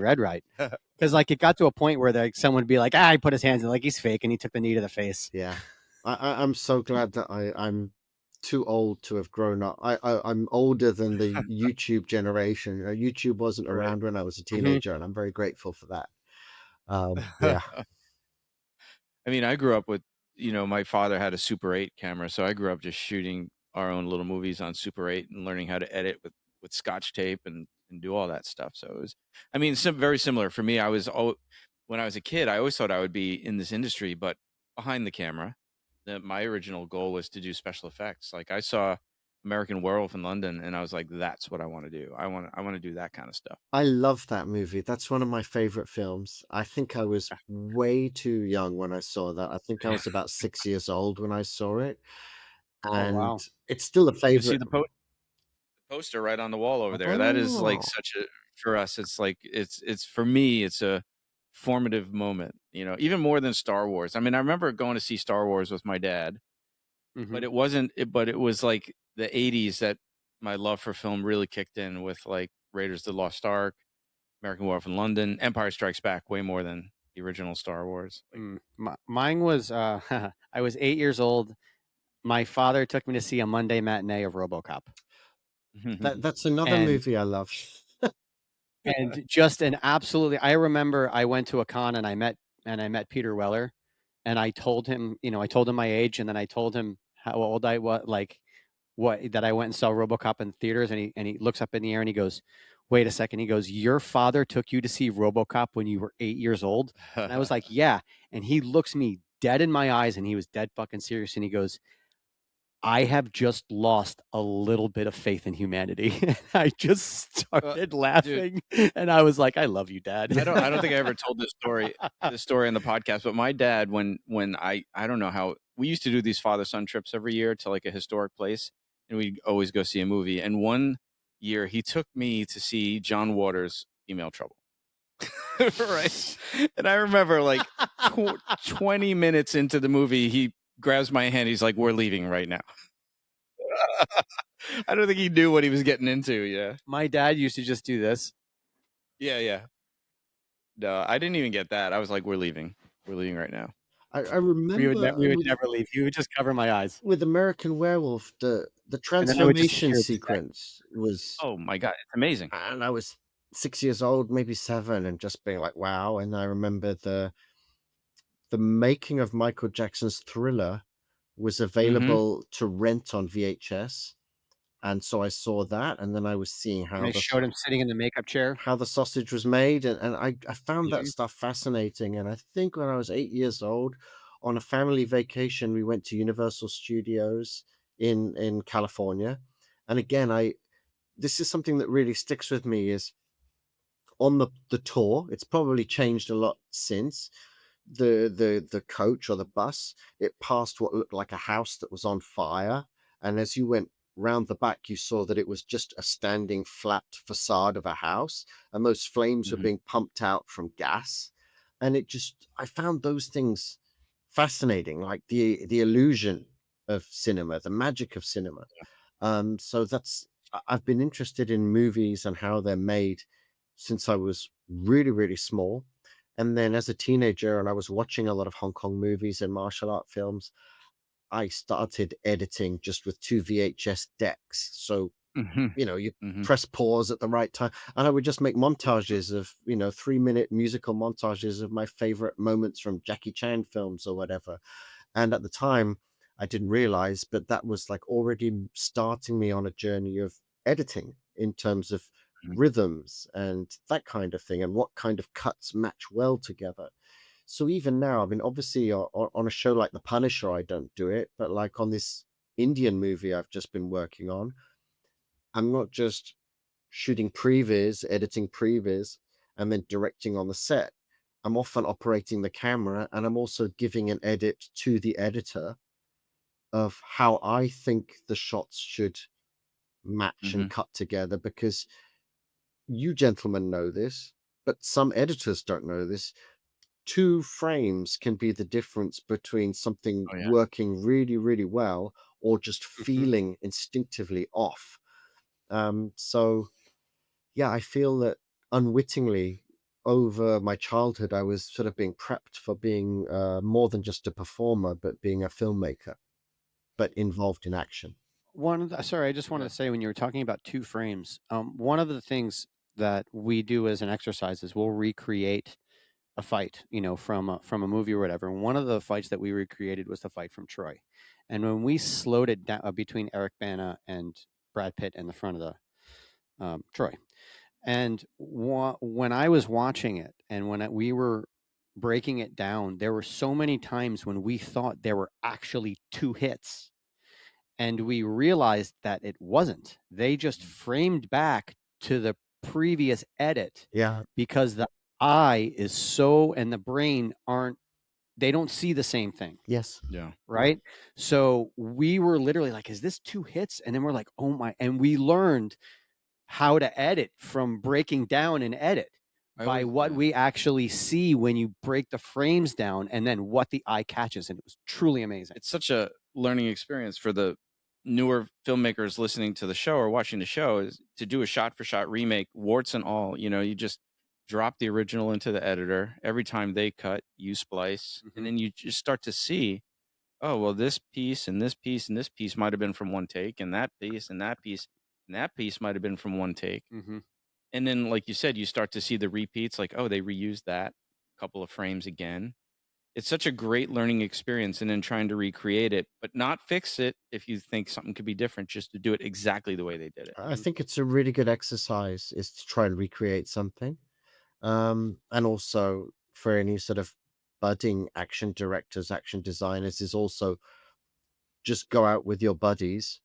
S1: read right. Because like it got to a point where like someone would be like, he put his hands in like he's fake and he took the knee to the face.
S3: Yeah, I'm so glad that I'm too old to have grown up. I'm older than the YouTube generation. YouTube wasn't
S2: Right.
S3: around when I was a
S1: Mhm.
S3: teenager, and I'm very grateful for that. Yeah,
S2: I mean, I grew up with, my father had a Super 8 camera, so I grew up just shooting our own little movies on Super 8 and learning how to edit with Scotch tape and do all that stuff. So it was, I mean, very similar for me. When I was a kid, I always thought I would be in this industry, but behind the camera. My original goal was to do special effects. Like I saw American Werewolf in London, and I was like, that's what I want to do. I want to do that kind of stuff.
S3: I love that movie. That's one of my favorite films. I think I was way too young when I saw that. I think I was about 6 years old when I saw it,
S1: Oh
S3: and
S1: wow.
S3: it's still a
S2: You can see
S3: favorite.
S2: the poster right on the wall over there. That is like
S3: Oh,
S2: such a for us. It's like it's for me. It's a formative moment. Even more than Star Wars. I mean, I remember going to see Star Wars with my dad,
S1: Hmm.
S2: but it wasn't. But it was like the '80s that my love for film really kicked in with like Raiders of the Lost Ark, American Werewolf in London, Empire Strikes Back, way more than the original Star Wars. Like,
S1: Mine was I was 8 years old. My father took me to see a Monday matinee of RoboCop,
S3: that's another
S1: and
S3: movie I love.
S1: just an absolutely. I remember I went to a con and I met Peter Weller, and I told him my age, and then I told him how old I was, like what that I went and saw RoboCop in theaters, and he looks up in the air and he goes, "Wait a second." He goes, "Your father took you to see RoboCop when you were 8 years old?" And I was like, "Yeah." And he looks me dead in my eyes, and he was dead fucking serious, and he goes, I have just lost a little bit of faith in humanity. I just started
S2: Dude,
S1: laughing, and I was like, "I love you, Dad."
S2: I don't think I ever told this story on the podcast, but my dad, when I don't know how, we used to do these father-son trips every year to like a historic place, and we'd always go see a movie. And one year he took me to see John Waters' Female Trouble. Right. And I remember like 20 minutes into the movie, he grabs my hand. He's like, "We're leaving right now." I don't think he knew what he was getting into. Yeah.
S1: My dad used to just do this.
S2: Yeah. Yeah. No, I didn't even get that. I was like, "We're leaving. We're leaving right now."
S3: I
S1: We would
S3: remember
S1: never leave. He would just cover my eyes,
S3: with American Werewolf, the
S1: and then I would just
S3: transformation
S1: hear the
S3: sequence was,
S2: Oh my God. It's amazing.
S3: and I was 6 years old, maybe 7, and just being like, wow. And I remember the making of Michael Jackson's Thriller was
S2: Mm-hmm.
S3: available to rent on VHS. And so I saw that, and then I was seeing
S1: and they showed him sitting in the makeup chair.
S3: how the sausage was made, and I found that
S1: Mhm.
S3: stuff fascinating. And I think when I was 8 years old, on a family vacation, we went to Universal Studios in California. And again, I this is something that really sticks with me is on the tour. It's probably changed a lot since the coach or the bus. It passed what looked like a house that was on fire, and as you went round the back, you saw that it was just a standing flat facade of a house, and those flames were
S2: Mm-hmm.
S3: being pumped out from gas. And I found those things fascinating, like the illusion of cinema, the magic of cinema. So I've been interested in movies and how they're made since I was really, really small. And then as a teenager, and I was watching a lot of Hong Kong movies and martial art films, I started editing just with 2 VHS decks. So,
S2: Mm-hmm.
S3: you
S2: Mm-hmm.
S3: press pause at the right time. And I would just make montages of, 3-minute musical montages of my favorite moments from Jackie Chan films or whatever. And at the time, I didn't realize, but that was like already starting me on a journey of editing in terms of rhythms and that kind of thing, and what kind of cuts match well together. So even now, I mean, obviously on a show like The Punisher, I don't do it, but like on this Indian movie I've just been working on, I'm not just shooting previs, editing previs, and then directing on the set. I'm often operating the camera, and I'm also giving an edit to the editor of how I think the shots should match
S2: Mm-hmm.
S3: and cut together, because you gentlemen know this, but some editors don't know this. 2 frames can be the difference between something
S2: Oh yeah.
S3: working really, really well or just
S1: Mhm.
S3: feeling instinctively off. So yeah, I feel that unwittingly over my childhood, I was sort of being prepped for being more than just a performer, but being a filmmaker, but involved in action.
S1: Sorry, I just wanted
S2: Yeah.
S1: to say when you were talking about 2 frames, one of the things that we do as an exercise is we'll recreate a fight, from a movie or whatever. And one of the fights that we recreated was the fight from Troy. And when we slowed it down between Eric Bana and Brad Pitt in the front of the Troy, and when I was watching it, and we were breaking it down, there were so many times when we thought there were actually 2 hits, and we realized that it wasn't. They just framed back to the previous edit
S3: Yeah.
S1: because the eye is so and the brain aren't, they don't see the same thing,
S3: Yes.
S2: Yeah.
S1: right? So we were literally like, is this 2 hits? And then we're like, oh my, and we learned how to edit from breaking down and edit by what we actually see when you break the frames down and then what the eye catches. And it was truly amazing.
S2: It's such a learning experience for the newer filmmakers listening to the show or watching the show, is to do a shot for shot remake, warts and all. You just drop the original into the editor. Every time they cut, you splice, and then you just start to see, oh, well, this piece and this piece and this piece might have been from one take, and that piece and that piece and that piece might have been from one take.
S1: Mm-hmm.
S2: And then, like you said, you start to see the repeats, like, oh, they reused that couple of frames again. It's such a great learning experience, and then trying to recreate it, but not fix it if you think something could be different, just to do it exactly the way they did it.
S3: I think it's a really good exercise is to try and recreate something. And also for any sort of budding action directors, action designers, is also just go out with your buddies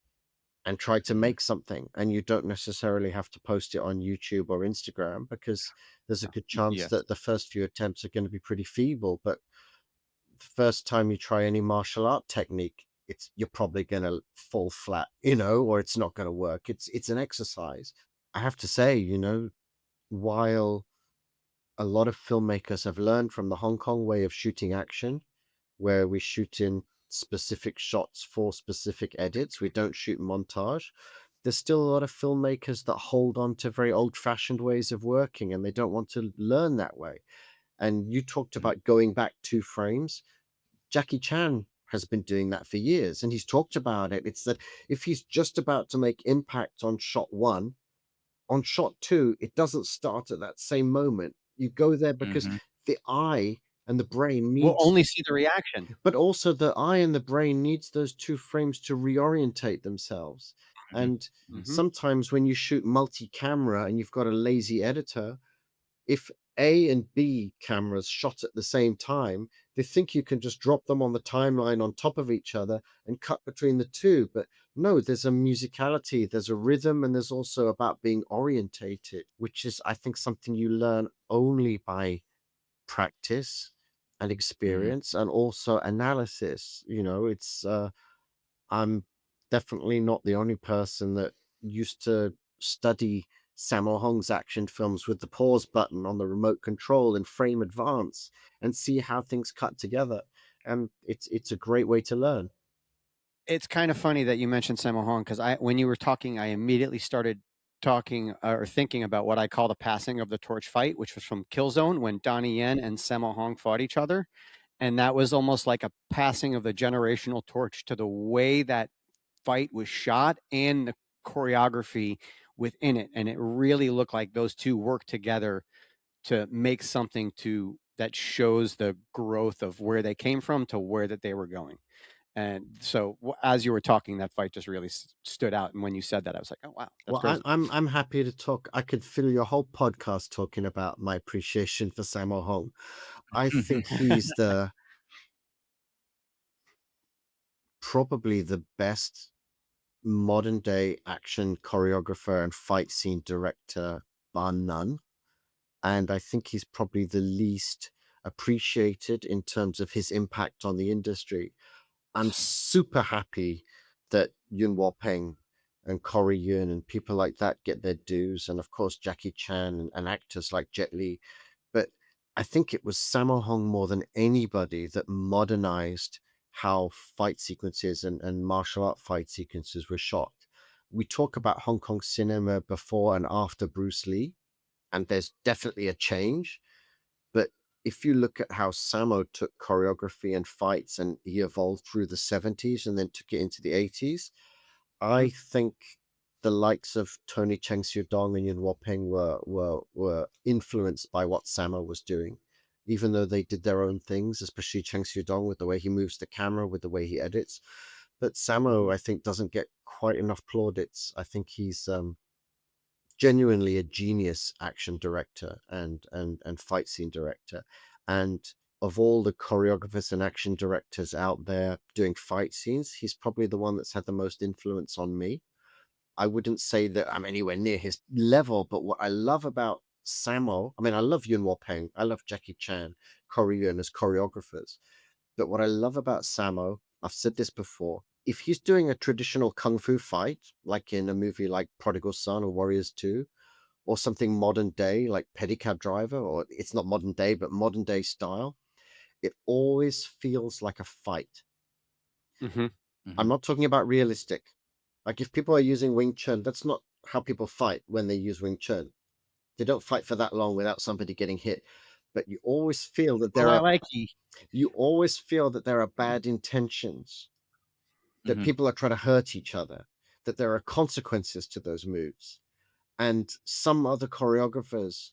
S3: and try to make something, and you don't necessarily have to post it on YouTube or Instagram, because there's a good chance
S2: Yes.
S3: that the first few attempts are going to be pretty feeble. But the first time you try any martial art technique, you're probably going to fall flat, or it's not going to work. It's an exercise. I have to say, while a lot of filmmakers have learned from the Hong Kong way of shooting action, where we shoot in specific shots for specific edits, we don't shoot montage. There's still a lot of filmmakers that hold on to very old-fashioned ways of working, and they don't want to learn that way. And you talked about going back 2 frames. Jackie Chan has been doing that for years, and he's talked about it. It's that if he's just about to make impact on shot 1, on shot 2, it doesn't start at that same moment. You go there because the eye and the brain
S1: We'll
S3: needs,
S1: only see the reaction.
S3: but also the eye and the brain needs those 2 frames to reorientate themselves. And sometimes when you shoot multi-camera and you've got a lazy editor, if A and B cameras shot at the same time, they think you can just drop them on the timeline on top of each other and cut between the two. But no, there's a musicality, there's a rhythm, and there's also about being orientated, which is, I think, something you learn only by practice and experience, and also analysis. It's I'm definitely not the only person that used to study Sammo Hong's action films with the pause button on the remote control in frame advance and see how things cut together. And it's a great way to learn.
S1: It's kind of funny that you mentioned Sammo Hong, because when you were talking, I immediately started talking or thinking about what I call the passing of the torch fight, which was from Killzone when Donnie Yen and Sammo Hong fought each other. And that was almost like a passing of the generational torch to the way that fight was shot and the choreography within it. And it really looked like those two worked together to make something that shows the growth of where they came from to where that they were going. And so as you were talking, that fight just really stood out. And when you said that, I was like, oh, wow, that's
S3: Well,
S1: great.
S3: I'm happy to talk. I could fill your whole podcast talking about my appreciation for Sammo Hong. I think he's probably the best modern day action choreographer and fight scene director, bar none. And I think he's probably the least appreciated in terms of his impact on the industry. I'm super happy that Yuen Biao and Corey Yuen and people like that get their dues, and of course Jackie Chan and actors like Jet Li. But I think it was Sammo Hong more than anybody that modernized how fight sequences and martial art fight sequences were shot. We talk about Hong Kong cinema before and after Bruce Lee, and there's definitely a change. But if you look at how Sammo took choreography and fights and he evolved through the 70s and then took it into the 80s, I think the likes of Tony Cheng Siu Dong and Yuen Biao were influenced by what Sammo was doing, even though they did their own things, especially Cheng Siu Dong with the way he moves the camera, with the way he edits. But Sammo, I think, doesn't get quite enough plaudits. I think he's genuinely a genius action director and fight scene director. And of all the choreographers and action directors out there doing fight scenes, he's probably the one that's had the most influence on me. I wouldn't say that I'm anywhere near his level, but what I love about Sammo, I mean, I love Yuen Biao, I love Jackie Chan, Corey Yuen as choreographers. But what I love about Sammo, I've said this before, if he's doing a traditional kung fu fight, like in a movie like Prodigal Son or Warriors 2, or something modern day like Pedicab Driver, or it's not modern day, but modern day style, it always feels like a fight. I'm not talking about realistic. Like if people are using Wing Chun, that's not how people fight when they use Wing Chun. They don't fight for that long without somebody getting hit. But you always feel that there are you always feel that there are bad intentions, that people are trying to hurt each other, that there are consequences to those moves. And some other choreographers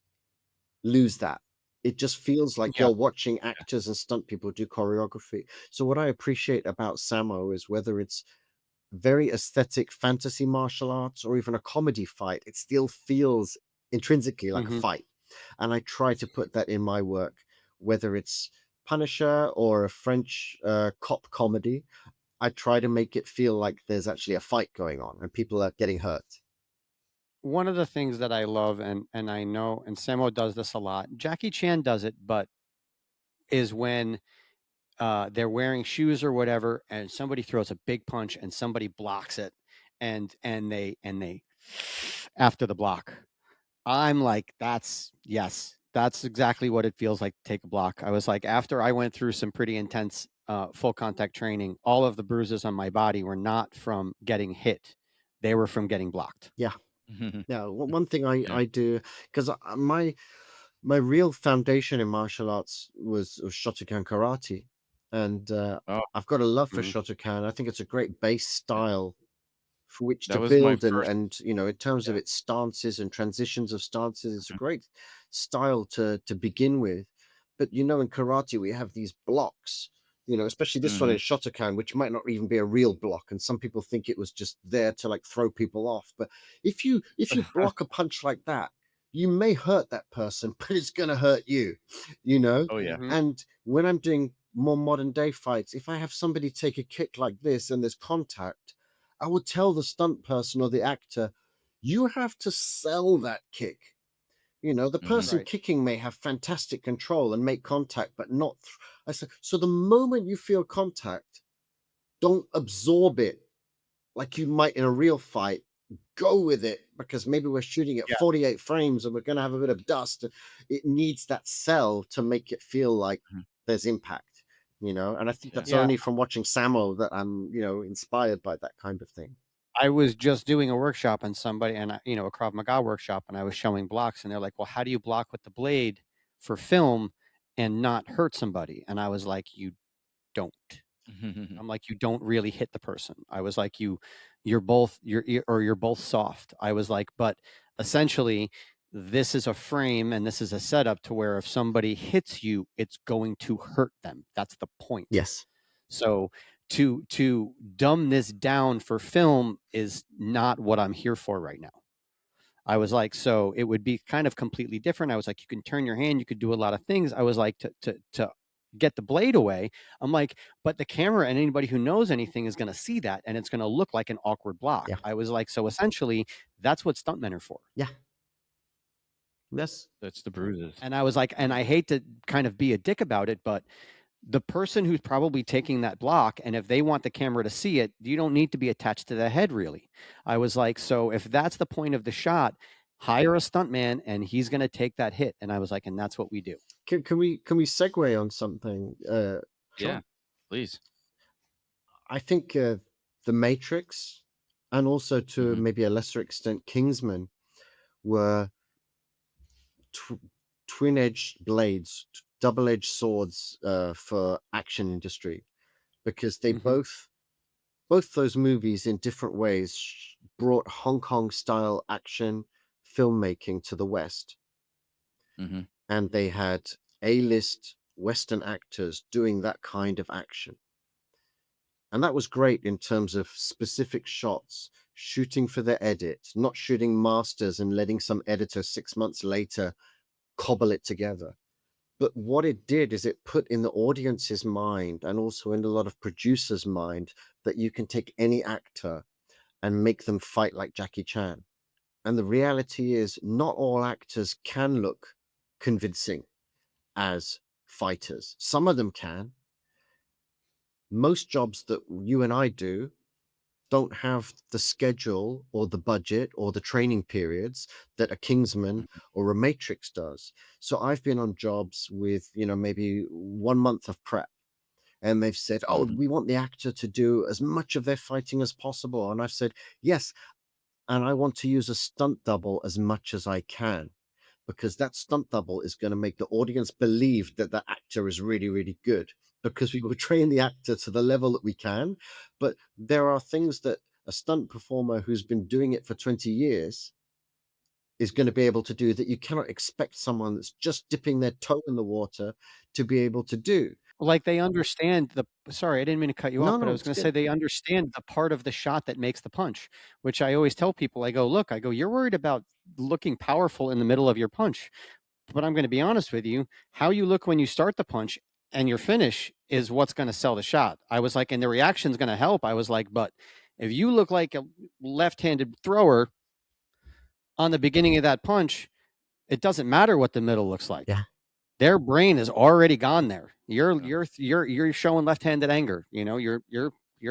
S3: lose that. It just feels like you're watching actors and stunt people do choreography. So what I appreciate about Sammo is whether it's very aesthetic fantasy martial arts or even a comedy fight, it still feels intrinsically like a fight. And I try to put that in my work, whether it's Punisher or a French cop comedy. I try to make it feel like there's actually a fight going on and people are getting hurt.
S1: One of the things that I love, and I know, and Samo does this a lot. Jackie Chan does it, but is when they're wearing shoes or whatever, and somebody throws a big punch and somebody blocks it, and they after the block, I'm like, that's exactly what it feels like to take a block. I was like, after I went through some pretty intense full contact training, all of the bruises on my body were not from getting hit; they were from getting blocked.
S3: Yeah. Yeah. One thing
S2: Yeah.
S3: I do, because my real foundation in martial arts was Shotokan karate, and
S2: Oh,
S3: I've got a love for
S1: Mhm.
S3: Shotokan. I think it's a great base style for which to
S2: that was my
S3: build, and
S2: first.
S3: in terms of
S2: Yeah.
S3: its stances and transitions of stances, it's a
S2: Mhm.
S3: great style to begin with. But in karate we have these blocks, especially this one in
S2: Mhm.
S3: Shotokan, which might not even be a real block, and some people think it was just there to like throw people off. But if you block a punch like that, you may hurt that person, but it's going to hurt you, you know.
S2: Oh yeah.
S1: Mhm.
S3: And when I'm doing more modern day fights, if I have somebody take a kick like this and there's contact, I would tell the stunt person or the actor, you have to sell that kick. The
S2: Mhm.
S3: person
S1: Right.
S3: kicking may have fantastic control and make contact, but not. I said, so the moment you feel contact, don't absorb it like you might in a real fight. Go with it because maybe we're shooting at
S1: Yeah.
S3: 48 frames and we're going to have a bit of dust. It needs that cell to make it feel like
S2: Mhm.
S3: there's impact, and I think
S2: Yeah.
S3: that's
S1: Yeah.
S3: only from watching Samo that I'm, inspired by that kind of thing.
S1: I was just doing a workshop on somebody, and a Krav Maga workshop, and I was showing blocks, and they're like, "Well, how do you block with the blade for film and not hurt somebody?" And I was like, "You don't."
S2: Mhm.
S1: I'm like, "You don't really hit the person." I was like, you're both soft." I was like, "But essentially, this is a frame and this is a setup to where if somebody hits you, it's going to hurt them. That's the point."
S3: Yes.
S1: So to dumb this down for film is not what I'm here for right now. I was like, so it would be kind of completely different. I was like, you can turn your hand, you could do a lot of things. I was like, to get the blade away. I'm like, but the camera and anybody who knows anything is going to see that, and it's going to look like an awkward block.
S3: Yeah.
S1: I was like, so essentially, that's what stuntmen are for.
S3: Yeah. Yes.
S2: That's the bruises.
S1: And I was like, and I hate to kind of be a dick about it, but the person who's probably taking that block, and if they want the camera to see it, you don't need to be attached to the head, really. I was like, so if that's the point of the shot, hire a stuntman and he's going to take that hit. And I was like, and that's what we do.
S3: Can we segue on something?
S2: Yeah. Please.
S3: I think the Matrix, and also to
S2: Mhm.
S3: maybe a lesser extent Kingsman, were twin-edged blades, double-edged swords for action industry, because they
S1: Mhm.
S3: both those movies in different ways brought Hong Kong style action filmmaking to the West,
S2: Mhm.
S3: and they had A-list Western actors doing that kind of action. And that was great in terms of specific shots, shooting for the edit, not shooting masters and letting some editor 6 months later cobble it together. But what it did is it put in the audience's mind and also in a lot of producers' mind that you can take any actor and make them fight like Jackie Chan. And the reality is, not all actors can look convincing as fighters. Some of them can. Most jobs that you and I do don't have the schedule or the budget or the training periods that a Kingsman
S2: Mhm.
S3: or a Matrix does. So I've been on jobs with, maybe 1 month of prep. And they've said, oh,
S2: Mhm.
S3: we want the actor to do as much of their fighting as possible. And I've said, yes. And I want to use a stunt double as much as I can, because that stunt double is going to make the audience believe that the actor is really, really good, because we will train the actor to the level that we can. But there are things that a stunt performer who's been doing it for 20 years is going to be able to do that you cannot expect someone that's just dipping their toe in the water to be able to do.
S1: Like they understand sorry, I didn't mean to cut you off,
S3: No,
S1: but I
S3: no,
S1: was
S3: it's
S1: going to say
S3: good.
S1: they understand the part of the shot that makes the punch, which I always tell people. I go, look, you're worried about looking powerful in the middle of your punch. But I'm going to be honest with you, how you look when you start the punch and your finish is what's going to sell the shot. I was like, and the reaction's going to help. I was like, but if you look like a left-handed thrower on the beginning of that punch, it doesn't matter what the middle looks like.
S3: Yeah.
S1: Their brain is already gone there. You're showing left-handed anger. You know, you're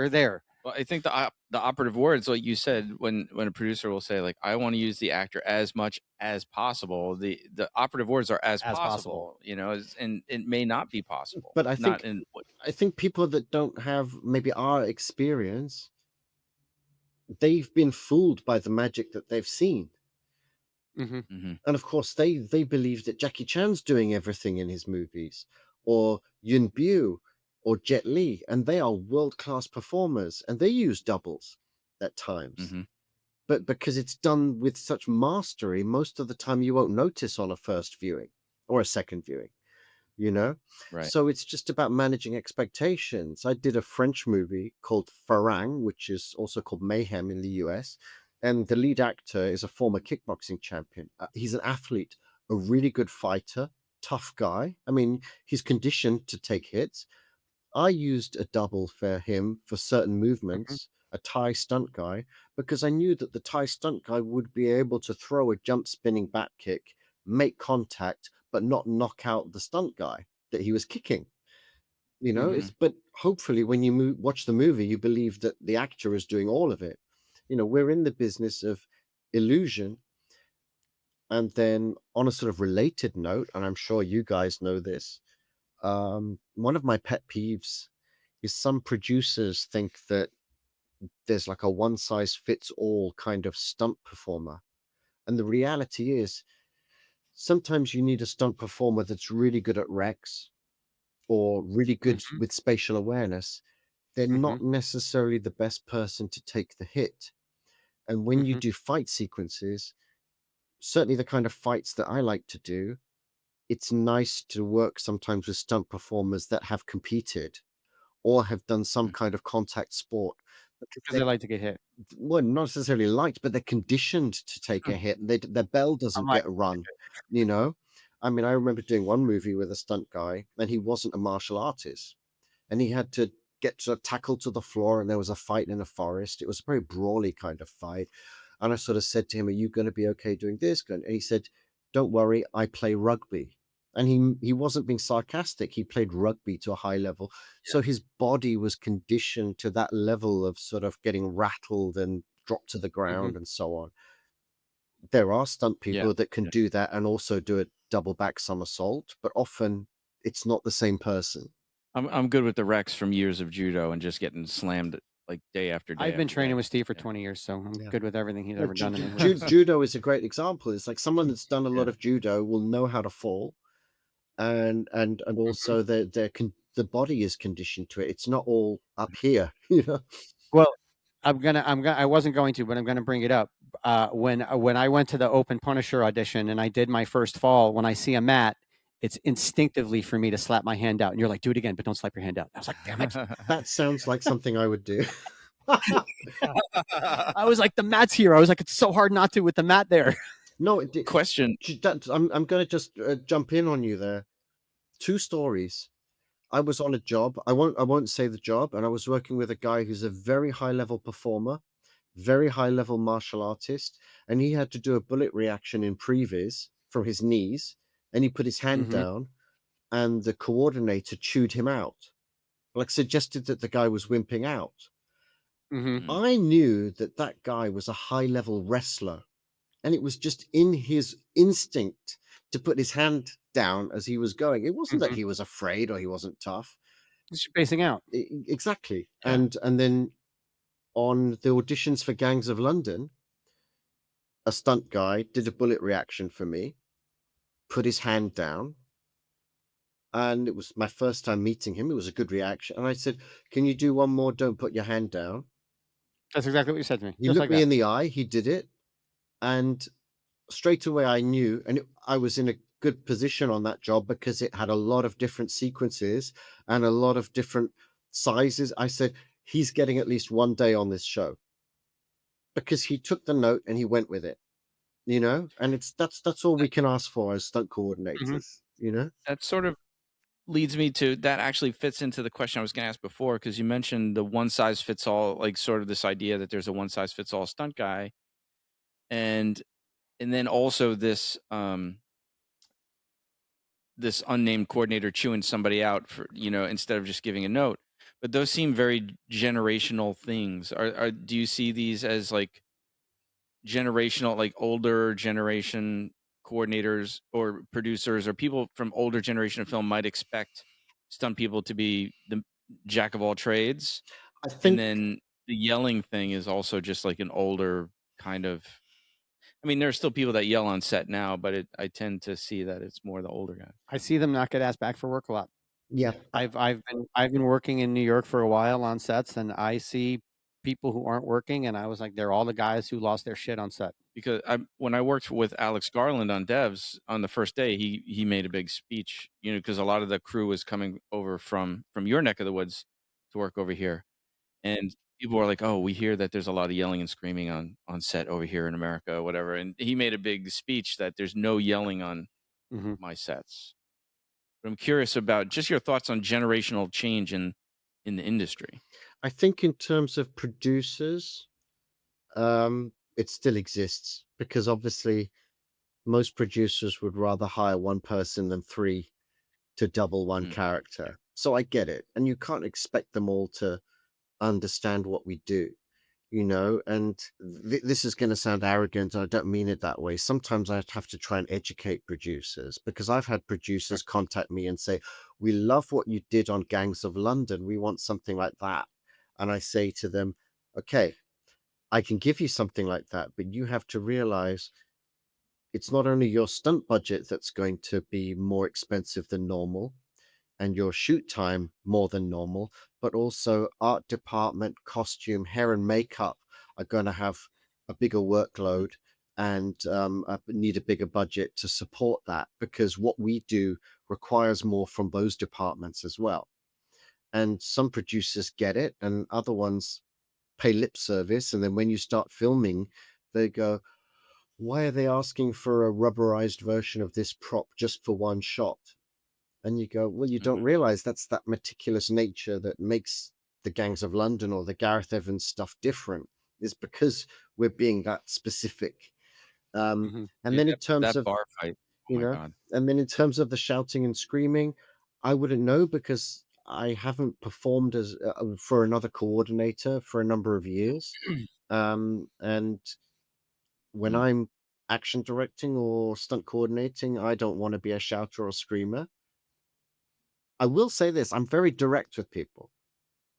S1: there.
S2: Well, I think the operative words, like you said, when a producer will say, like, I want to use the actor as much as possible, the operative words are as possible, you know, and it may not be possible.
S3: But I
S2: not
S3: think
S2: in
S3: I think people that don't have maybe our experience, they've been fooled by the magic that they've seen.
S1: Mm-hmm.
S3: And of course, they believe that Jackie Chan's doing everything in his movies, or Yuen Biao, or Jet Li, and they are world-class performers, and they use doubles at times.
S2: Mhm.
S3: But because it's done with such mastery, most of the time you won't notice on a first viewing or a second viewing, you know?
S2: Right.
S3: So it's just about managing expectations. I did a French movie called Farang, which is also called Mayhem in the US. And the lead actor is a former kickboxing champion. He's an athlete, a really good fighter, tough guy. I mean, he's conditioned to take hits. I used a double for him for certain movements, a Thai stunt guy, because I knew that the Thai stunt guy would be able to throw a jump spinning back kick, make contact, but not knock out the stunt guy that he was kicking. You know,
S2: Mhm.
S3: but hopefully when you watch the movie, you believe that the actor is doing all of it. You know, we're in the business of illusion. And then on a sort of related note, and I'm sure you guys know this, one of my pet peeves is some producers think that there's like a one size fits all kind of stunt performer. And the reality is sometimes you need a stunt performer that's really good at Rex or really good
S1: Mm-hmm.
S3: with spatial awareness. They're
S1: Mm-hmm.
S3: not necessarily the best person to take the hit. And when you
S1: Mm-hmm.
S3: do fight sequences, certainly the kind of fights that I like to do, it's nice to work sometimes with stunt performers that have competed or have done some
S2: Mm.
S3: kind of contact sport.
S1: Because they like to get hit.
S3: Well, not necessarily liked, but they're conditioned to take a hit. Their bell
S1: I'm
S3: doesn't
S1: like,
S3: get run, you know? I mean, I remember doing one movie with a stunt guy, and he wasn't a martial artist. And he had to get sort of tackled to the floor, and there was a fight in a forest. It was a very brawly kind of fight. And I sort of said to him, "Are you going to be okay doing this?" And he said, "Don't worry, I play rugby." And he wasn't being sarcastic. He played rugby to a high level. So his body was conditioned to that level of sort of getting rattled and dropped to the
S1: mm-hmm.
S3: ground and so on. There are stunt
S2: Yeah.
S3: people that can do that and also do a double back somersault, but often it's not the same person.
S2: I'm good with the Rex from years of judo and just getting slammed like day after day.
S1: I've been
S2: after
S1: training
S2: day.
S1: with Steve for
S2: Yeah.
S1: 20 years, so I'm
S3: Yeah.
S1: good with everything he's
S3: Yeah,
S1: ever done in the ring.
S3: judo is a great example. It's like someone that's done a lot
S2: Yeah.
S3: of judo will know how to fall, and also the body is conditioned to it. It's not all up here, you know.
S1: Well, I wasn't going to, but I'm gonna bring it up. When I went to the Open Punisher audition and I did my first fall, when I see a mat, it's instinctively for me to slap my hand out. And you're like, do it again, but don't slap your hand out. I was like, damn it.
S3: That sounds like something I would do.
S1: I was like, the mat's here. I was like, it's so hard not to with the mat there.
S3: No,
S2: Question.
S3: I'm going to just jump in on you there. Two stories. I was on a job. I won't say the job, and I was working with a guy who's a very high level performer, very high level martial artist, and he had to do a bullet reaction in previs from his knees, and he put his hand
S1: Mm-hmm.
S3: down, and the coordinator chewed him out, like suggested that the guy was wimping out.
S1: Mm-hmm.
S3: I knew that that guy was a high level wrestler, and it was just in his instinct to put his hand down as he was going. It wasn't that
S1: Mm-hmm.
S3: he was afraid or he wasn't tough.
S1: Just spacing out.
S3: Exactly.
S2: Yeah.
S3: And then on the auditions for Gangs of London, a stunt guy did a bullet reaction for me, put his hand down, and it was my first time meeting him. It was a good reaction. And I said, "Can you do one more? Don't put your hand down."
S1: That's exactly what you said to me.
S3: He
S1: Just
S3: looked
S1: like
S3: me
S1: that.
S3: in the eye, he did it, and straight away I knew, and I was in a good position on that job because it had a lot of different sequences and a lot of different sizes. I said, he's getting at least one day on this show because he took the note and he went with it, you know. And that's all we can ask for as stunt
S1: Mm-hmm.
S3: coordinators, you know.
S2: That's sort of leads me to that actually fits into the question I was going to ask before, because you mentioned the one size fits all, like sort of this idea that there's a one size fits all stunt guy, and then also this this unnamed coordinator chewing somebody out for, instead of just giving a note. But those seem very generational things. Do you see these as like generational, like older generation coordinators or producers or people from older generation of film might expect stunt people to be the jack of all trades,
S3: I
S2: and
S3: think,
S2: then the yelling thing is also just like an older kind of, I mean, there are still people that yell on set now, but I tend to see that it's more the older guys.
S1: I see them not get asked back for work a lot.
S3: yeah,
S1: I've been working in New York for a while on sets, and I see people who aren't working, and I was like, they're all the guys who lost their shit on set.
S2: Because when I worked with Alex Garland on Devs on the first day, he made a big speech, because a lot of the crew was coming over from your neck of the woods to work over here, and people were like, "Oh, we hear that there's a lot of yelling and screaming on set over here in America, or whatever." And he made a big speech that there's no yelling on
S1: Mm-hmm.
S2: my sets. But I'm curious about just your thoughts on generational change in the industry.
S3: I think in terms of producers, it still exists because obviously most producers would rather hire one person than three to double one
S2: Mm,
S3: character. So I get it. And you can't expect them all to understand what we do, and this is going to sound arrogant. I don't mean it that way. Sometimes I have to try and educate producers because I've had producers contact me and say, "We love what you did on Gangs of London. We want something like that." And I say to them, "Okay, I can give you something like that, but you have to realize it's not only your stunt budget that's going to be more expensive than normal and your shoot time more than normal, but also art department, costume, hair and makeup are going to have a bigger
S2: mm,
S3: workload and need a bigger budget to support that because what we do requires more from those departments as well." And some producers get it, and other ones pay lip service. And then when you start filming, they go, "Why are they asking for a rubberized version of this prop just for one shot?" And you go, "Well, you don't
S2: mhm,
S3: realize that's that meticulous nature that makes the Gangs of London or the Gareth Evans stuff different, is because we're being that specific."
S1: Mm-hmm.
S3: And
S2: yeah,
S3: then in
S2: that
S3: terms
S2: that
S3: of,
S2: bar fight. Oh
S3: you
S2: my
S3: know,
S2: god.
S3: and then in terms of the shouting and screaming, I wouldn't know because I haven't performed as for another coordinator for a number of years. And when
S2: Mm,
S3: I'm action directing or stunt coordinating, I don't want to be a shouter or screamer. I will say this, I'm very direct with people.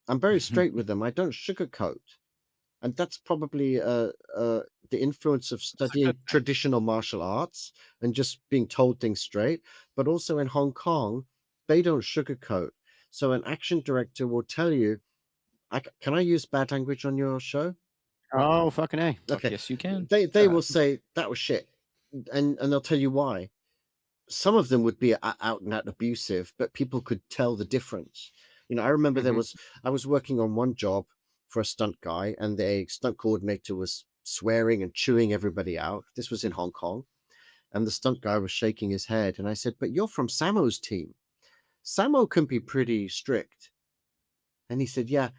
S3: I'm very straight with them. I don't sugarcoat. And that's probably the influence of
S2: that's a good
S3: studying traditional martial arts and just being told things straight. But also in Hong Kong, they don't sugarcoat. So an action director will tell you, can I use bad language on your show?
S1: Oh, fucking A.
S2: fuck
S3: Okay.
S2: yes, you can.
S3: They will say that was shit. And they'll tell you why. Some of them would be out and out abusive, but people could tell the difference. I remember
S1: Mm-hmm.
S3: I was working on one job for a stunt guy, and the stunt coordinator was swearing and chewing everybody out. This was in Hong Kong, and the stunt guy was shaking his head. And I said, "But you're from Samo's team. Samo can be pretty strict." And he said, "Yeah,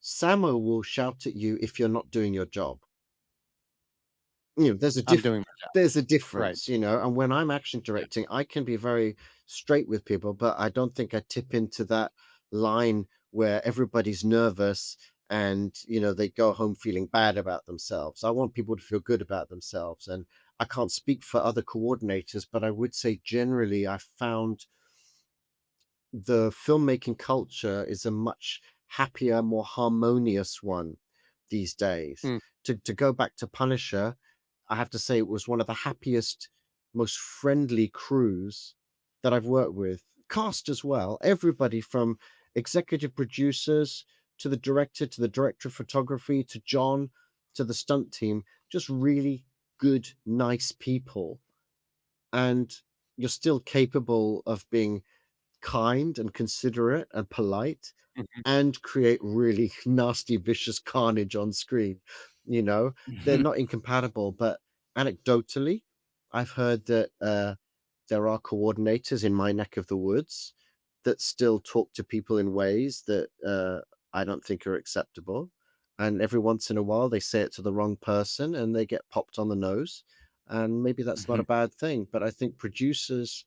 S3: Samo will shout at you if you're not doing your job." There's a
S1: I'm doing my job.
S3: there's a
S1: Right.
S3: difference, and when I'm action directing, I can be very straight with people, but I don't think I tip into that line where everybody's nervous and, they go home feeling bad about themselves. I want people to feel good about themselves. And I can't speak for other coordinators, but I would say generally I found the filmmaking culture is a much happier, more harmonious one these days.
S1: Mm.
S3: To go back to Punisher, I have to say it was one of the happiest, most friendly crews that I've worked with. Cast as well. Everybody from executive producers to the director of photography to John to the stunt team, just really good, nice people. And you're still capable of being kind and considerate and polite
S1: Mhm.
S3: and create really nasty, vicious carnage on screen. They're
S2: Mhm.
S3: not incompatible, but anecdotally, I've heard that there are coordinators in my neck of the woods that still talk to people in ways that I don't think are acceptable. And every once in a while, they say it to the wrong person and they get popped on the nose. And maybe that's not
S2: Mhm.
S3: a bad thing. But I think producers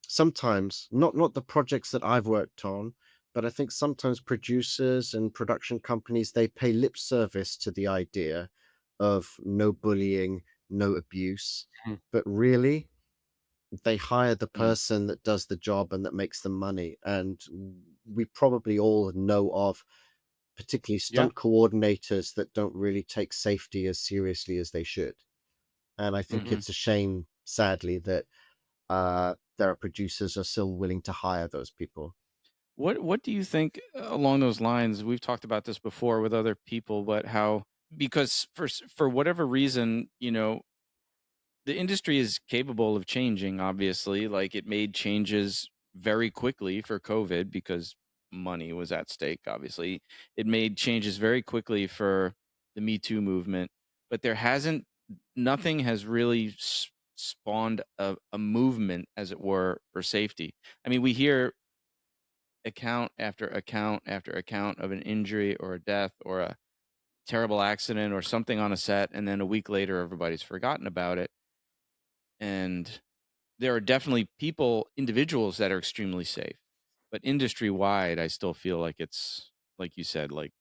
S3: sometimes, not the projects that I've worked on, but I think sometimes producers and production companies, they pay lip service to the idea of no bullying, no abuse.
S1: Mhm.
S3: But really, they hire the
S2: Mm.
S3: person that does the job and that makes the money. And we probably all know of particularly
S1: Yeah.
S3: stunt coordinators that don't really take safety as seriously as they should. And I think
S2: Mhm.
S3: it's a shame, sadly, that there are producers are still willing to hire those people.
S2: What do you think along those lines? We've talked about this before with other people, but how, because for whatever reason, the industry is capable of changing, obviously. Like, it made changes very quickly for COVID because money was at stake, obviously. It made changes very quickly for the Me Too movement, but nothing has really spawned a movement, as it were, for safety. I mean, we hear account after account after account of an injury or a death or a terrible accident or something on a set, and then a week later, everybody's forgotten about it. And there are definitely individuals that are extremely safe, but industry wide, I still feel like it's, like you said, like,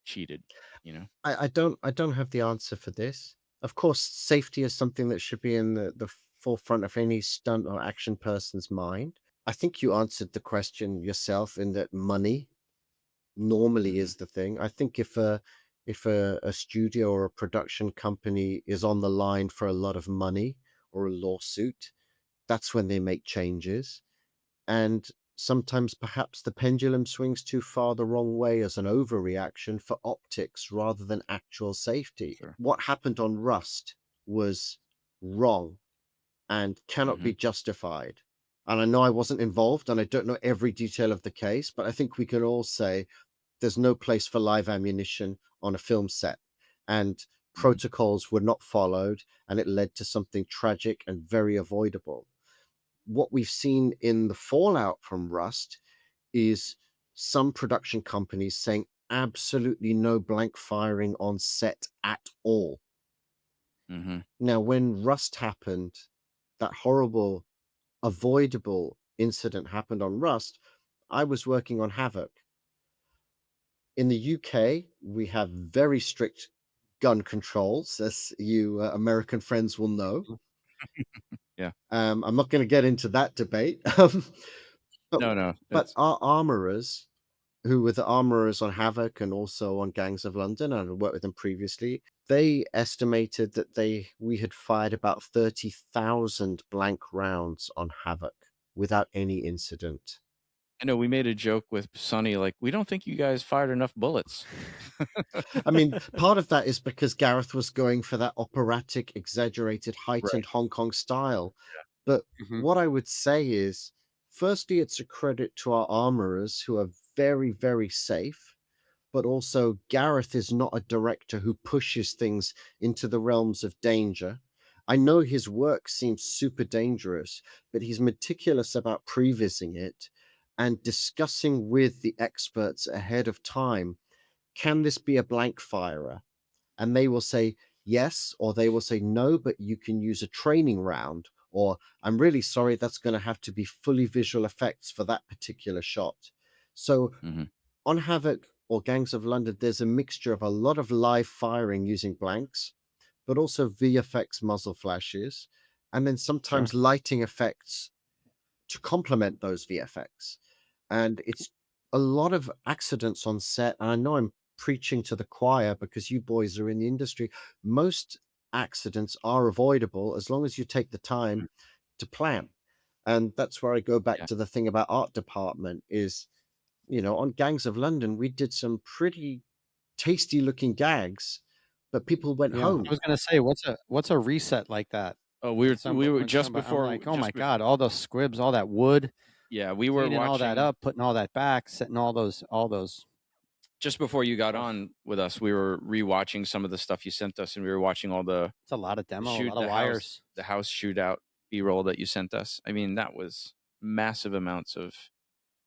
S2: cheated, you know?
S3: I don't have the answer for this. Of course, safety is something that should be in the forefront of any stunt or action person's mind. I think you answered the question yourself in that money normally
S2: Hmm.
S3: is the thing. I think if a studio or a production company is on the line for a lot of money or a lawsuit, that's when they make changes. And sometimes perhaps the pendulum swings too far the wrong way as an overreaction for optics rather than actual safety.
S2: Sure.
S3: What happened on Rust was wrong and cannot
S2: Hmm.
S3: be justified. And I know I wasn't involved and I don't know every detail of the case, but I think we can all say there's no place for live ammunition on a film set. And
S2: Hmm.
S3: protocols were not followed, and it led to something tragic and very avoidable. What we've seen in the fallout from Rust is some production companies saying absolutely no blank firing on set at all.
S2: Hmm.
S3: Now, when Rust happened, that horrible, avoidable incident happened on Rust, I was working on Havoc. In the UK, we have very strict gun controls, as you American friends will know.
S2: Yeah.
S3: I'm not going to get into that debate. but
S2: No, no,
S3: but
S2: it's
S3: our armorers, who were the armorers on Havoc and also on Gangs of London, and I worked with them previously, they estimated that we had fired about 30,000 blank rounds on Havoc without any incident.
S2: I know we made a joke with Sonny, like, we don't think you guys fired enough bullets.
S3: I mean, part of that is because Gareth was going for that operatic, exaggerated,
S2: Right.
S3: heightened Hong Kong style. But
S1: Mhm.
S3: what I would say is, firstly, it's a credit to our armorers who are very, very safe. But also, Gareth is not a director who pushes things into the realms of danger. I know his work seems super dangerous, but he's meticulous about prevising it and discussing with the experts ahead of time, can this be a blank firer? And they will say yes, or they will say no, but you can use a training round, or I'm really sorry, that's going to have to be fully visual effects for that particular shot. So
S2: Hmm.
S3: on Havoc or Gangs of London, there's a mixture of a lot of live firing using blanks, but also VFX muzzle flashes, and then
S2: Sure.
S3: sometimes lighting effects to complement those VFX. And it's a lot of accidents on set. And I know I'm preaching to the choir because you boys are in the industry. Most accidents are avoidable as long as you take the time
S2: Mm.
S3: to plan. And that's where I go back
S2: Yeah.
S3: to the thing about art department is, on Gangs of London, we did some pretty tasty looking gags, but people went
S1: Yeah, I
S3: home.
S1: was gonna say, what's a reset like that?
S2: Oh, we were
S1: When
S2: just
S1: somebody, I'm
S2: before,
S1: like, oh my god, all those squibs, all that wood,
S2: yeah, we were
S1: cleaning all that
S2: watching
S1: up, putting all that back, setting all those.
S2: just before you got
S1: Oh,
S2: on with us. We were rewatching some of the stuff you sent us, and we were watching all
S1: it's a lot of
S2: the
S1: demo, a
S2: shoot,
S1: lot of wires.
S2: the house shootout B-roll that you sent us. I mean, that was massive amounts of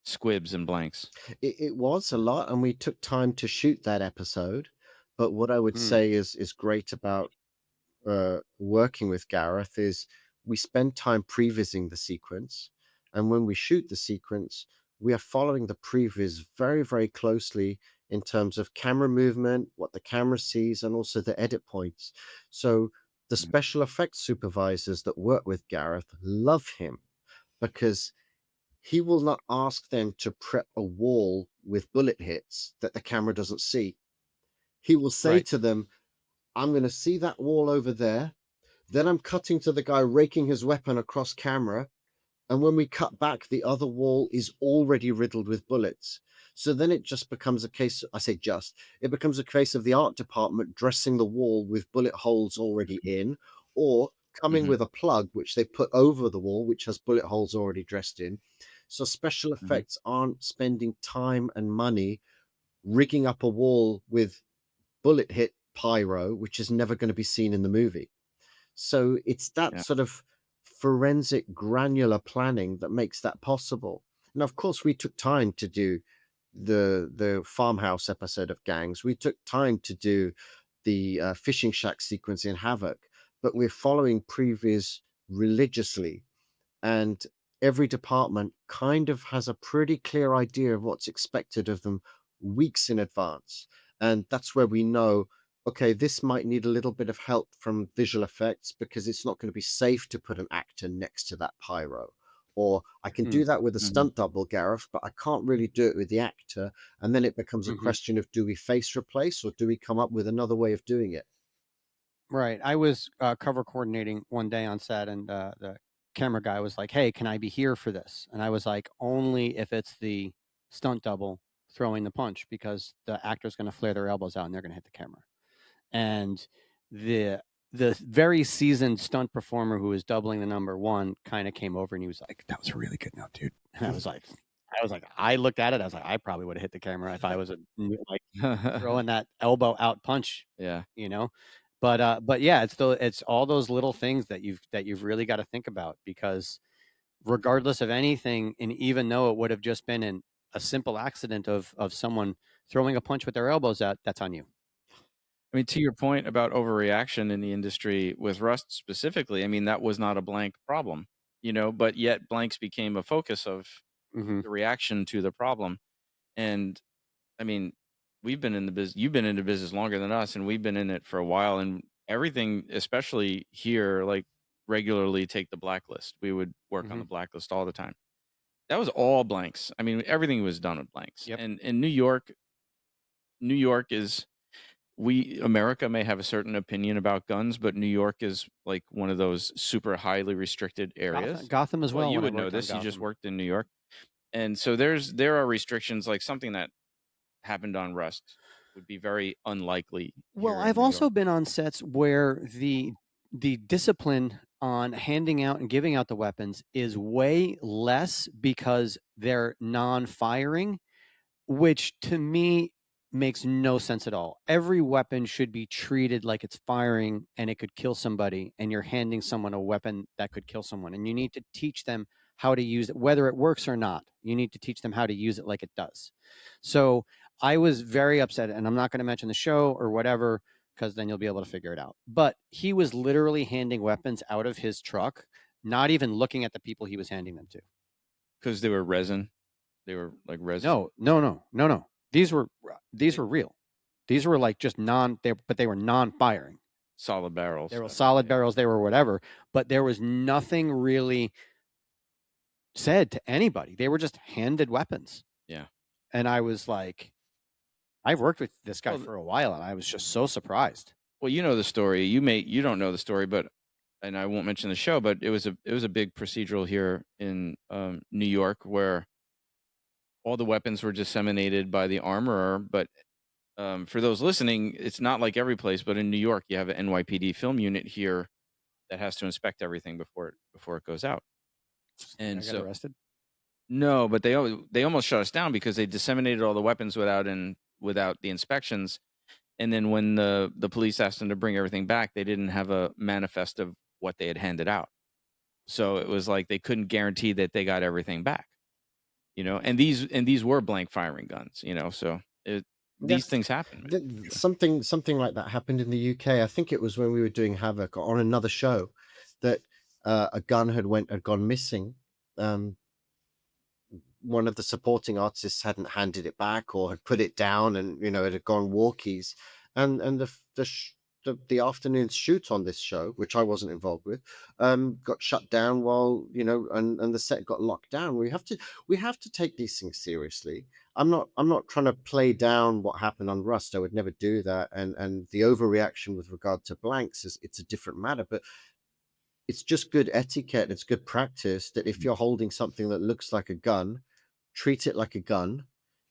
S2: squibs and blanks.
S3: It was a lot, and we took time to shoot that episode. But what I would
S1: Mm,
S3: say is great about working with Gareth is we spend time prevising the sequence, and when we shoot the sequence, we are following the previs very, very closely in terms of camera movement, what the camera sees, and also the edit points. So the
S2: Yeah.
S3: special effects supervisors that work with Gareth love him because he will not ask them to prep a wall with bullet hits that the camera doesn't see. He will say
S1: right.
S3: to them, I'm going to see that wall over there. Then I'm cutting to the guy raking his weapon across camera. And when we cut back, the other wall is already riddled with bullets. So then it just becomes a case, I say just, it becomes a case of the art department dressing the wall with bullet holes already in, or coming
S2: Mm-hmm.
S3: with a plug, which they put over the wall, which has bullet holes already dressed in. So special
S2: Mm-hmm.
S3: effects aren't spending time and money rigging up a wall with bullet hit pyro, which is never going to be seen in the movie. So it's that
S2: Yeah.
S3: sort of forensic granular planning that makes that possible. And of course, we took time to do the farmhouse episode of Gangs. We took time to do the fishing shack sequence in Havoc, but we're following previous religiously, and every department kind of has a pretty clear idea of what's expected of them weeks in advance. And that's where we know, okay, this might need a little bit of help from visual effects because it's not going to be safe to put an actor next to that pyro. Or I can do that with a
S2: Mm-hmm.
S3: stunt double, Gareth, but I can't really do it with the actor. And then it becomes a
S1: Mm-hmm.
S3: question of, do we face replace or do we come up with another way of doing it?
S1: Right. I was cover coordinating one day on set, and the camera guy was like, "Hey, can I be here for this?" And I was like, "Only if it's the stunt double throwing the punch, because the actor's going to flare their elbows out and they're going to hit the camera." And the the very seasoned stunt performer who was doubling the number one kind of came over and he was like, "That was a really good note, dude." And I looked at it. I was like, I probably would have hit the camera if I was like throwing that elbow out punch,
S2: Yeah.
S1: you know. But yeah, it's all those little things that you've really got to think about, because regardless of anything, and even though it would have just been a simple accident of someone throwing a punch with their elbows out, that's on you.
S2: I mean, to your point about overreaction in the industry with Rust specifically, I mean, that was not a blank problem, but yet blanks became a focus of
S1: Mm-hmm.
S2: the reaction to the problem. And I mean, we've been in the business, you've been in the business longer than us, and we've been in it for a while. And everything, especially here, like regularly take the blacklist. We would work on
S1: Mm-hmm.
S2: the blacklist all the time. That was all blanks. I mean, everything was done with blanks.
S1: Yep.
S2: And in New York is, America may have a certain opinion about guns, but New York is like one of those super highly restricted areas.
S1: Gotham as well.
S2: Well, you
S1: when I
S2: would know
S1: worked on
S2: this. You just
S1: Gotham.
S2: worked in New York. And so there are restrictions, like something that happened on Rust would be very unlikely.
S1: Well,
S2: here in
S1: I've
S2: New
S1: also
S2: York.
S1: been on sets where the discipline on handing out and giving out the weapons is way less because they're non-firing, which to me makes no sense at all. Every weapon should be treated like it's firing and it could kill somebody, and you're handing someone a weapon that could kill someone, and you need to teach them how to use it, whether it works or not. You need to teach them how to use it like it does. So I was very upset, and I'm not going to mention the show or whatever, because then you'll be able to figure it out. But he was literally handing weapons out of his truck, not even looking at the people he was handing them to.
S2: Because they were resin. They were like resin.
S1: No. These were real. These were like just but they were non-firing.
S2: Solid barrels.
S1: They were solid barrels. They were whatever, but there was nothing really said to anybody. They were just handed weapons.
S2: Yeah.
S1: And I was like, I've worked with this guy for a while, and I was just so surprised.
S2: Well, you know the story. You don't know the story, and I won't mention the show, but it was a big procedural here in New York where all the weapons were disseminated by the armorer. But for those listening, it's not like every place, but in New York, you have an NYPD film unit here that has to inspect everything before it goes out. And
S1: I got arrested?
S2: No, but they almost shut us down because they disseminated all the weapons without the inspections. And then when the police asked them to bring everything back, they didn't have a manifest of what they had handed out. So it was like they couldn't guarantee that they got everything back. and these were blank firing guns, so these things happen, man.
S3: Something like that happened in the UK. I think it was when we were doing Havoc on another show that a gun had gone missing. One of the supporting artists hadn't handed it back or had put it down, and it had gone walkies, and the afternoon's shoot on this show, which I wasn't involved with, got shut down while and the set got locked down. We have to take these things seriously. I'm not trying to play down what happened on Rust. I would never do that. And the overreaction with regard to blanks it's a different matter, but it's just good etiquette. It's good practice that if you're holding something that looks like a gun, treat it like a gun,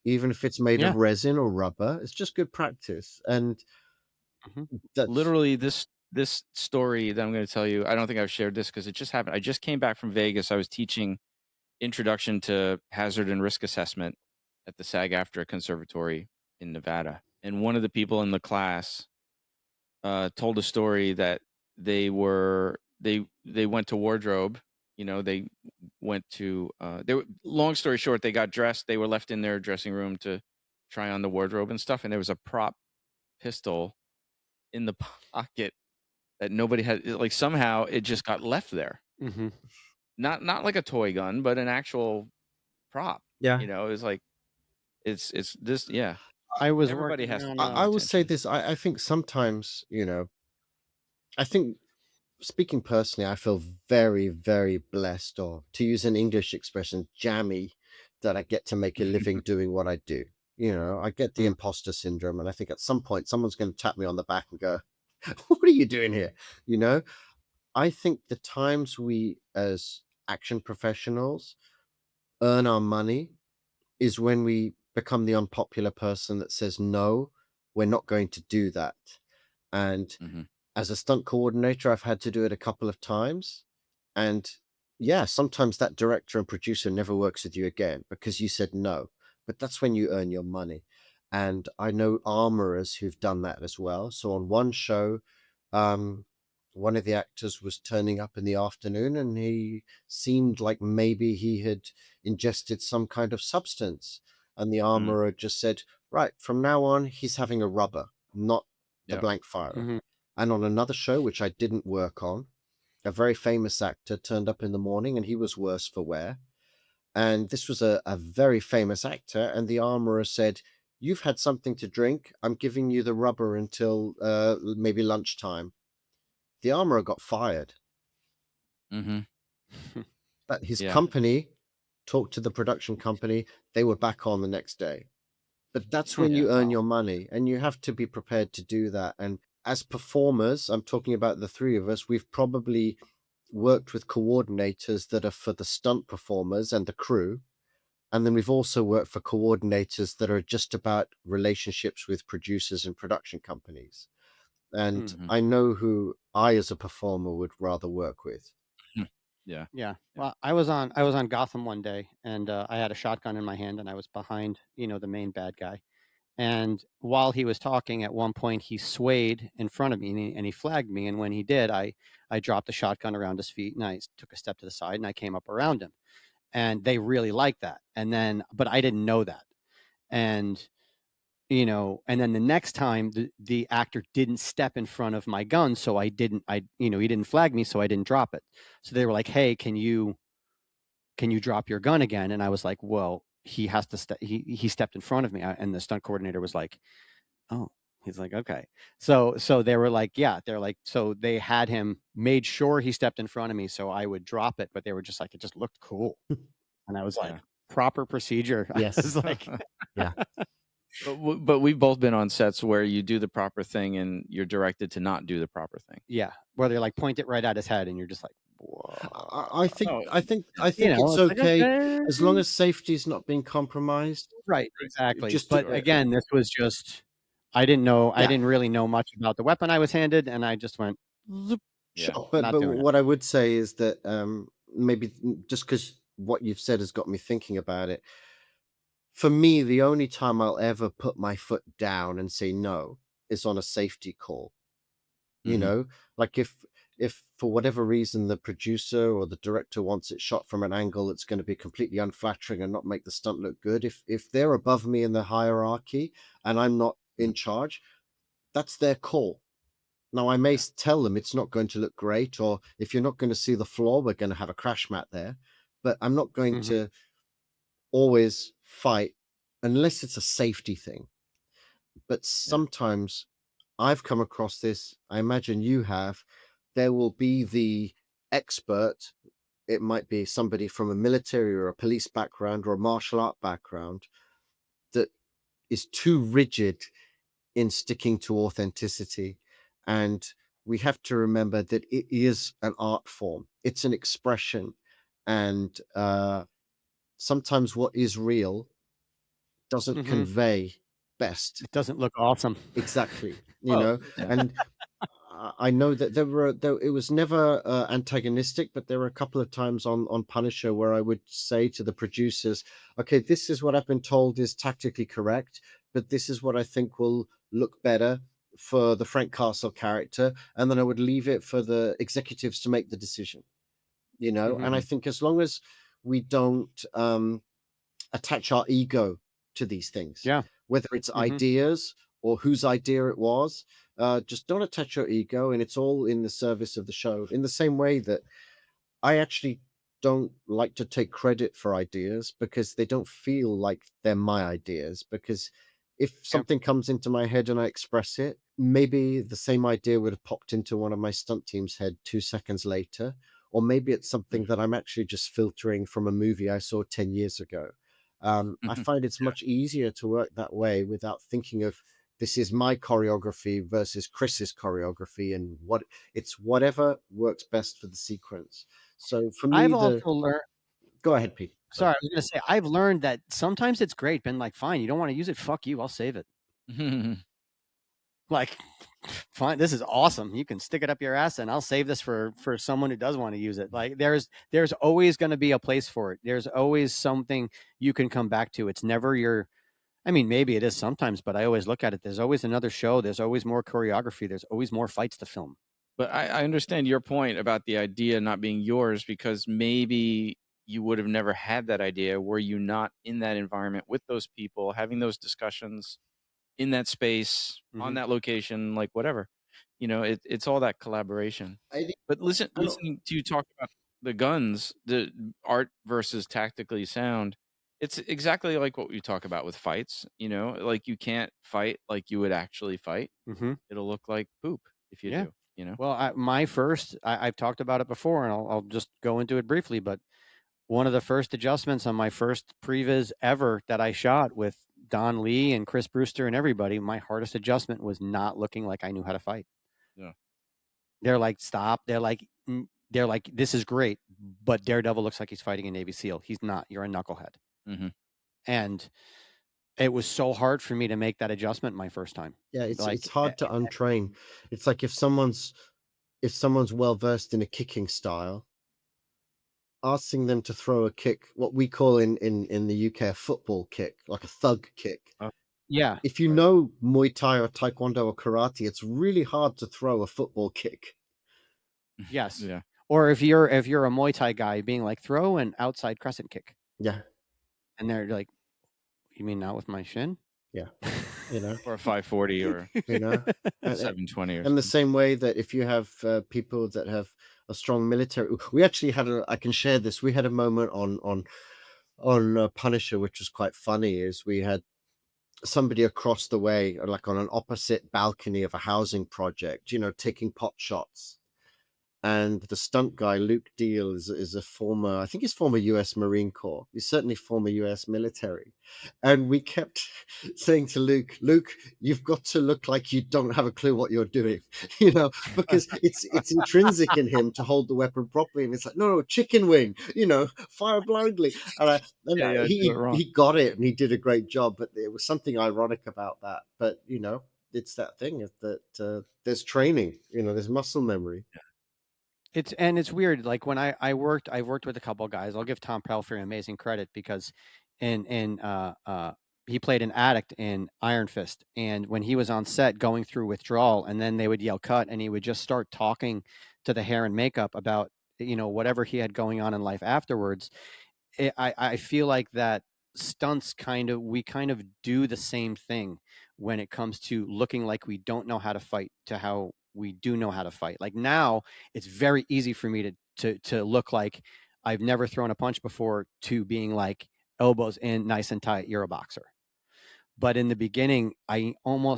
S3: even if it's made of resin or rubber. It's just good practice. And that's
S2: literally this story that I'm going to tell you. I don't think I've shared this because it just happened. I just came back from Vegas. I was teaching introduction to hazard and risk assessment at the SAG-AFTRA Conservatory in Nevada, and one of the people in the class told a story that they went to wardrobe. They went to long story short, they got dressed. They were left in their dressing room to try on the wardrobe and stuff, and there was a prop pistol in the pocket that nobody had. Like somehow it just got left there.
S1: Mm-hmm.
S2: Not like a toy gun, but an actual prop.
S3: Yeah.
S2: It was like it's this. Yeah,
S1: I was
S2: everybody
S1: working
S2: has.
S1: on,
S3: I will say this. I think sometimes, I think, speaking personally, I feel very, very blessed, or to use an English expression, jammy, that I get to make a living doing what I do. I get the imposter syndrome, and I think at some point someone's going to tap me on the back and go, "What are you doing here?" I think the times we as action professionals earn our money is when we become the unpopular person that says, "No, we're not going to do that." And as a stunt coordinator, I've had to do it a couple of times. And yeah, sometimes that director and producer never works with you again because you said no. But that's when you earn your money. And I know armorers who've done that as well. So on one show, one of the actors was turning up in the afternoon, and he seemed like maybe he had ingested some kind of substance. And the armorer just said, right, from now on, he's having a rubber, not the blank firer. And on another show, which I didn't work on, a very famous actor turned up in the morning, and he was worse for wear. And this was a very famous actor, and the armorer said, "You've had something to drink. I'm giving you the rubber until maybe lunchtime." The armorer got fired. But his company talked to the production company. They were back on the next day. But that's when you earn your money, and you have to be prepared to do that. And as performers, I'm talking about the three of us, we've probably worked with coordinators that are for the stunt performers and the crew. And then we've also worked for coordinators that are just about relationships with producers and production companies. And I know who I, as a performer, would rather work with.
S2: Yeah.
S1: Well, I was on Gotham one day, and I had a shotgun in my hand, and I was behind, the main bad guy. And while he was talking, at one point he swayed in front of me, and he flagged me. And when he did, I dropped the shotgun around his feet, and I took a step to the side, and I came up around him. And they really liked that. And then, but I didn't know that. And and then the next time the actor didn't step in front of my gun, so he didn't flag me, so I didn't drop it. So they were like, "Hey, can you drop your gun again?" And I was like, "Well, he has to he stepped in front of me." And the stunt coordinator was like, "Oh." He's like, "Okay." So they were like, yeah, they're like, so they had him made sure he stepped in front of me so I would drop it, but they were just like, it just looked cool. And I was like, proper procedure.
S3: Yes.
S1: I was like,
S3: yeah.
S2: But we've both been on sets where you do the proper thing and you're directed to not do the proper thing.
S1: Yeah, where they're like, point it right at his head, and you're just like, whoa.
S3: I think it's okay, as long as safety's not being compromised.
S1: Right, exactly. But again, this was just, I didn't really know much about the weapon I was handed, and I just went, zoop.
S3: Sure. But what I would say is that maybe just because what you've said has got me thinking about it, for me, the only time I'll ever put my foot down and say no is on a safety call. Like if if for whatever reason the producer or the director wants it shot from an angle that's going to be completely unflattering and not make the stunt look good, if they're above me in the hierarchy and I'm not in charge, that's their call. Now, I may tell them it's not going to look great, or if you're not going to see the floor, we're going to have a crash mat there. But I'm not going to always fight unless it's a safety thing. But sometimes I've come across this, I imagine you have, there will be the expert. It might be somebody from a military or a police background or a martial art background that is too rigid in sticking to authenticity. And we have to remember that it is an art form, it's an expression. And sometimes what is real doesn't convey best.
S1: It doesn't look awesome.
S3: Exactly.
S2: Yeah.
S3: And I know that it was never antagonistic, but there were a couple of times on Punisher where I would say to the producers, okay, this is what I've been told is tactically correct, but this is what I think will look better for the Frank Castle character. And then I would leave it for the executives to make the decision, and I think as long as we don't attach our ego to these things, whether it's ideas or whose idea it was, just don't attach your ego, and it's all in the service of the show. In the same way that I actually don't like to take credit for ideas because they don't feel like they're my ideas. Because if something comes into my head and I express it, maybe the same idea would have popped into one of my stunt team's head 2 seconds later. Or maybe it's something that I'm actually just filtering from a movie I saw 10 years ago. I find it's much easier to work that way without thinking of this is my choreography versus Chris's choreography, and whatever works best for the sequence. So for me,
S1: I've also learned.
S3: Go ahead, Pete.
S1: Sorry, I was going to say I've learned that sometimes it's great. Been like, fine, you don't want to use it. Fuck you. I'll save it. Like, fine, this is awesome. You can stick it up your ass, and I'll save this for someone who does want to use it. Like, there's always going to be a place for it. There's always something you can come back to. It's never your. I mean, maybe it is sometimes, but I always look at it. There's always another show. There's always more choreography. There's always more fights to film.
S2: But I understand your point about the idea not being yours, because maybe you would have never had that idea were you not in that environment with those people, having those discussions in that space, on that location, like whatever. It's all that collaboration. But listening to you talk about the guns, the art versus tactically sound, it's exactly like what we talk about with fights. Like you can't fight like you would actually fight. It'll look like poop if you do.
S1: Well, I've talked about it before, and I'll just go into it briefly. But one of the first adjustments on my first previs ever that I shot with Don Lee and Chris Brewster and everybody, my hardest adjustment was not looking like I knew how to fight.
S2: Yeah.
S1: They're like, stop. They're like, this is great, but Daredevil looks like he's fighting a Navy SEAL. He's not. You're a knucklehead. And it was so hard for me to make that adjustment my first time.
S3: Yeah, it's hard to untrain. It's like if someone's well versed in a kicking style, asking them to throw a kick, what we call in the UK a football kick, like a thug kick.
S1: Yeah.
S3: If you know Muay Thai or Taekwondo or karate, it's really hard to throw a football kick.
S1: Yes.
S2: Yeah.
S1: Or if you're a Muay Thai guy, being like, throw an outside crescent kick.
S3: Yeah.
S1: And they're like, you mean not with my shin?
S3: Yeah.
S2: Or a 540 or 720 or
S3: in the same way that if you have people that have a strong military, we actually had I can share this. We had a moment on Punisher, which was quite funny, is we had somebody across the way, like on an opposite balcony of a housing project, taking pot shots. And the stunt guy, Luke Deal, is a former, I think he's former US Marine Corps. He's certainly former US military. And we kept saying to Luke, you've got to look like you don't have a clue what you're doing, because it's intrinsic in him to hold the weapon properly. And it's like, no, chicken wing, fire blindly. And he got it, and he did a great job. But there was something ironic about that. But, it's that thing that there's training, there's muscle memory.
S1: It's weird. Like when I've worked with a couple of guys. I'll give Tom Pelfrey amazing credit because he played an addict in Iron Fist, and when he was on set going through withdrawal, and then they would yell cut, and he would just start talking to the hair and makeup about, whatever he had going on in life afterwards. I feel like that stunts we kind of do the same thing when it comes to looking like we don't know how to fight to how we do know how to fight. Like now, it's very easy for me to look like I've never thrown a punch before to being like elbows in, nice and tight. You're a boxer. But in the beginning, I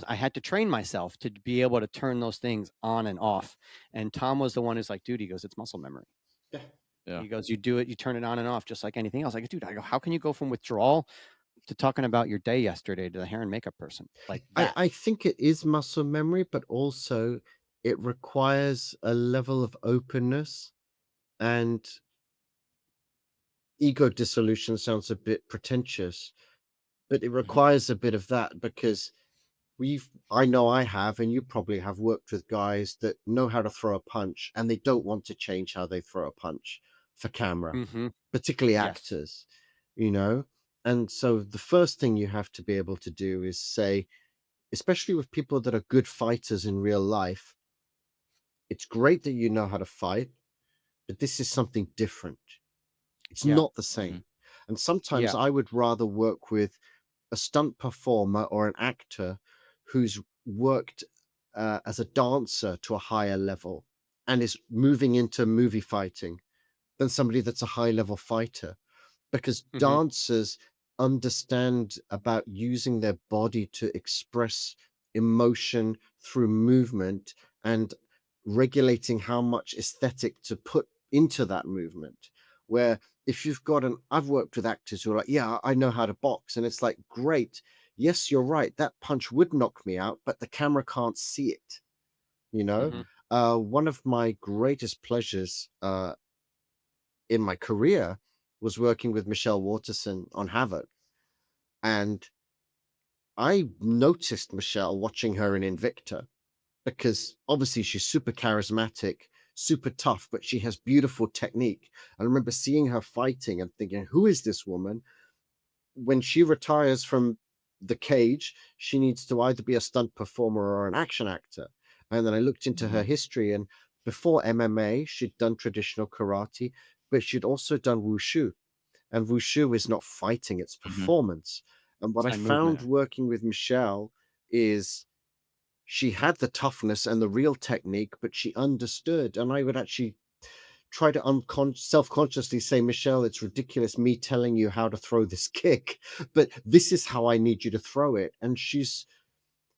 S1: had to train myself to be able to turn those things on and off. And Tom was the one who's like, dude, he goes, it's muscle memory.
S3: Yeah.
S2: Yeah.
S1: He goes, you do it, you turn it on and off just like anything else. Like, dude, I go, how can you go from withdrawal to talking about your day yesterday to the hair and makeup person like that?
S3: I think it is muscle memory, but also it requires a level of openness, and ego dissolution sounds a bit pretentious, but it requires a bit of that because I know I have, and you probably have worked with guys that know how to throw a punch and they don't want to change how they throw a punch for camera,
S1: Mm-hmm.
S3: particularly
S1: Yes.
S3: actors, you know? And so the first thing you have to be able to do is say, especially with people that are good fighters in real life, it's great that you know how to fight, but this is something different. It's
S1: Yeah.
S3: not the same. And sometimes
S1: Yeah.
S3: I would rather work with a stunt performer or an actor who's worked as a dancer to a higher level and is moving into movie fighting than somebody that's a high level fighter, because
S1: Mm-hmm.
S3: dancers understand about using their body to express emotion through movement and regulating how much aesthetic to put into that movement. Where if you've got I've worked with actors who are like, yeah, I know how to box. And it's like, great. Yes, you're right. That punch would knock me out, but the camera can't see it. You know,
S1: Mm-hmm.
S3: one of my greatest pleasures in my career was working with Michelle Waterson on Havoc. And I noticed Michelle watching her in Invicta because obviously she's super charismatic, super tough, but she has beautiful technique. I remember seeing her fighting and thinking, who is this woman? When she retires from the cage, she needs to either be a stunt performer or an action actor. And then I looked into her history, and before MMA, she'd done traditional karate, but she'd also done wushu. And wushu is not fighting, it's performance. And what
S1: It's
S3: I
S1: my
S3: found
S1: movement.
S3: working with Michelle is she had the toughness and the real technique, but she understood. And I would actually try to self-consciously say, Michelle, it's ridiculous me telling you how to throw this kick, but this is how I need you to throw it. And she's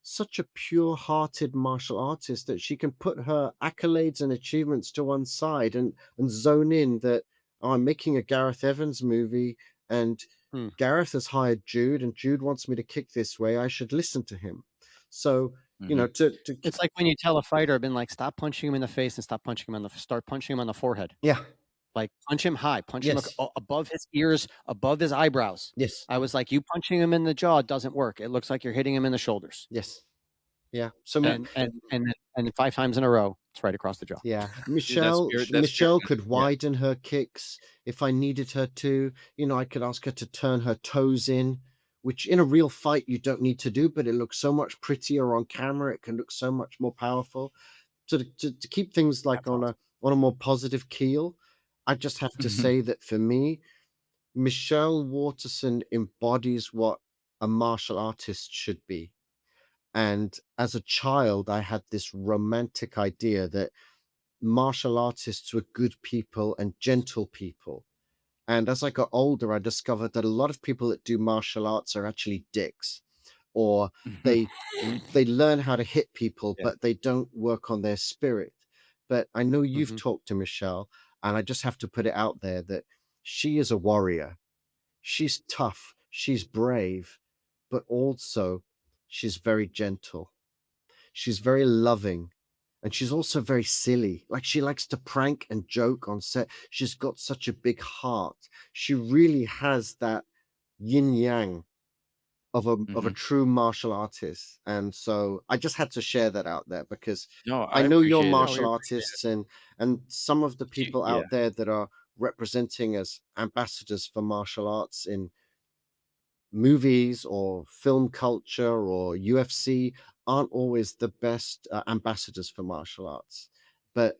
S3: such a pure-hearted martial artist that she can put her accolades and achievements to one side and zone in that, oh, I'm making a Gareth Evans movie and
S1: Hmm.
S3: Gareth has hired Jude and Jude wants me to kick this way. I should listen to him. So, to
S1: It's like when you tell a fighter, been like, stop punching him in the face and start punching him on the forehead.
S3: yeah,
S1: Like punch him high, punch him
S3: yes,
S1: above his ears, above his eyebrows.
S3: yes,
S1: I was like, you punching him in the jaw doesn't work. It looks like you're hitting him in the shoulders.
S3: yes, yeah. So
S1: And 5 times in a row, it's right across the jaw.
S3: yeah,
S2: Dude, that's that's pure
S3: Michelle could
S2: passion. Yeah.
S3: widen her kicks if I needed her to. I could ask her to turn her toes in, which in a real fight you don't need to do, but it looks so much prettier on camera. It can look so much more powerful. So to keep things like
S1: That's awesome.
S3: on a more positive keel, I just have to say that for me, Michelle Waterson embodies what a martial artist should be. And as a child, I had this romantic idea that martial artists were good people and gentle people. And as I got older, I discovered that a lot of people that do martial arts are actually dicks, or they they learn how to hit people,
S2: Yeah.
S3: but they don't work on their spirit. But I know you've
S1: Mm-hmm.
S3: talked to Michelle, and I just have to put it out there that she is a warrior. She's tough, she's brave, but also she's very gentle. She's very loving, and she's also very silly. Like she likes to prank and joke on set. She's got such a big heart. She really has that yin yang of a true martial artist. And so I just had to share that out there because
S2: No,
S3: I
S2: I
S3: know you're
S2: appreciate it.
S1: No, we
S3: martial
S1: appreciate it.
S3: artists and some of the people
S2: Yeah.
S3: out there that are representing as ambassadors for martial arts in movies or film culture or UFC aren't always the best ambassadors for martial arts. But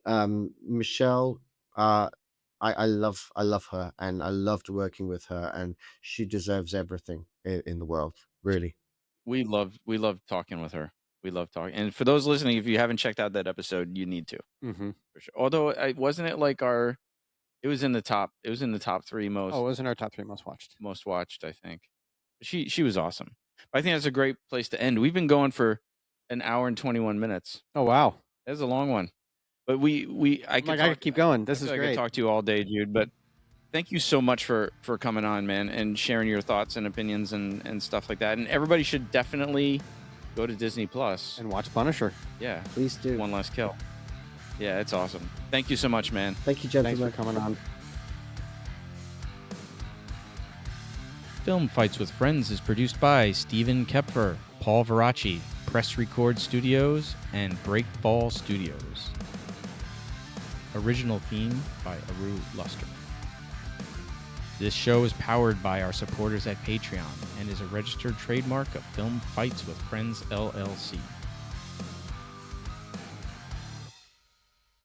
S3: Michelle, I love her, and I loved working with her, and she deserves everything in the world, really.
S2: We love talking with her. We love talking. And for those listening, if you haven't checked out that episode, you need to
S1: Mm-hmm.
S2: for sure. Although wasn't it like it was in the top 3
S1: Oh, it was in our top 3
S2: most watched, I think. She was awesome. I think that's a great place to end. We've been going for an hour and 21 minutes.
S1: Oh wow,
S2: That's a long one. But I
S1: could keep going. This is
S2: I
S1: great.
S2: could talk to you all day, Jude. But thank you so much for coming on, man, and sharing your thoughts and opinions and stuff like that. And everybody should definitely go to Disney Plus
S1: and watch Punisher.
S2: Yeah,
S3: Please do.
S2: One Last Kill. Yeah, it's awesome. Thank you so much, man.
S3: Thank you, gentlemen.
S1: Thanks for coming on.
S2: Film Fights with Friends is produced by Stephen Kepfer, Paul Veracci, Press Record Studios, and Breakfall Studios. Original theme by Aru Luster. This show is powered by our supporters at Patreon and is a registered trademark of Film Fights with Friends, LLC.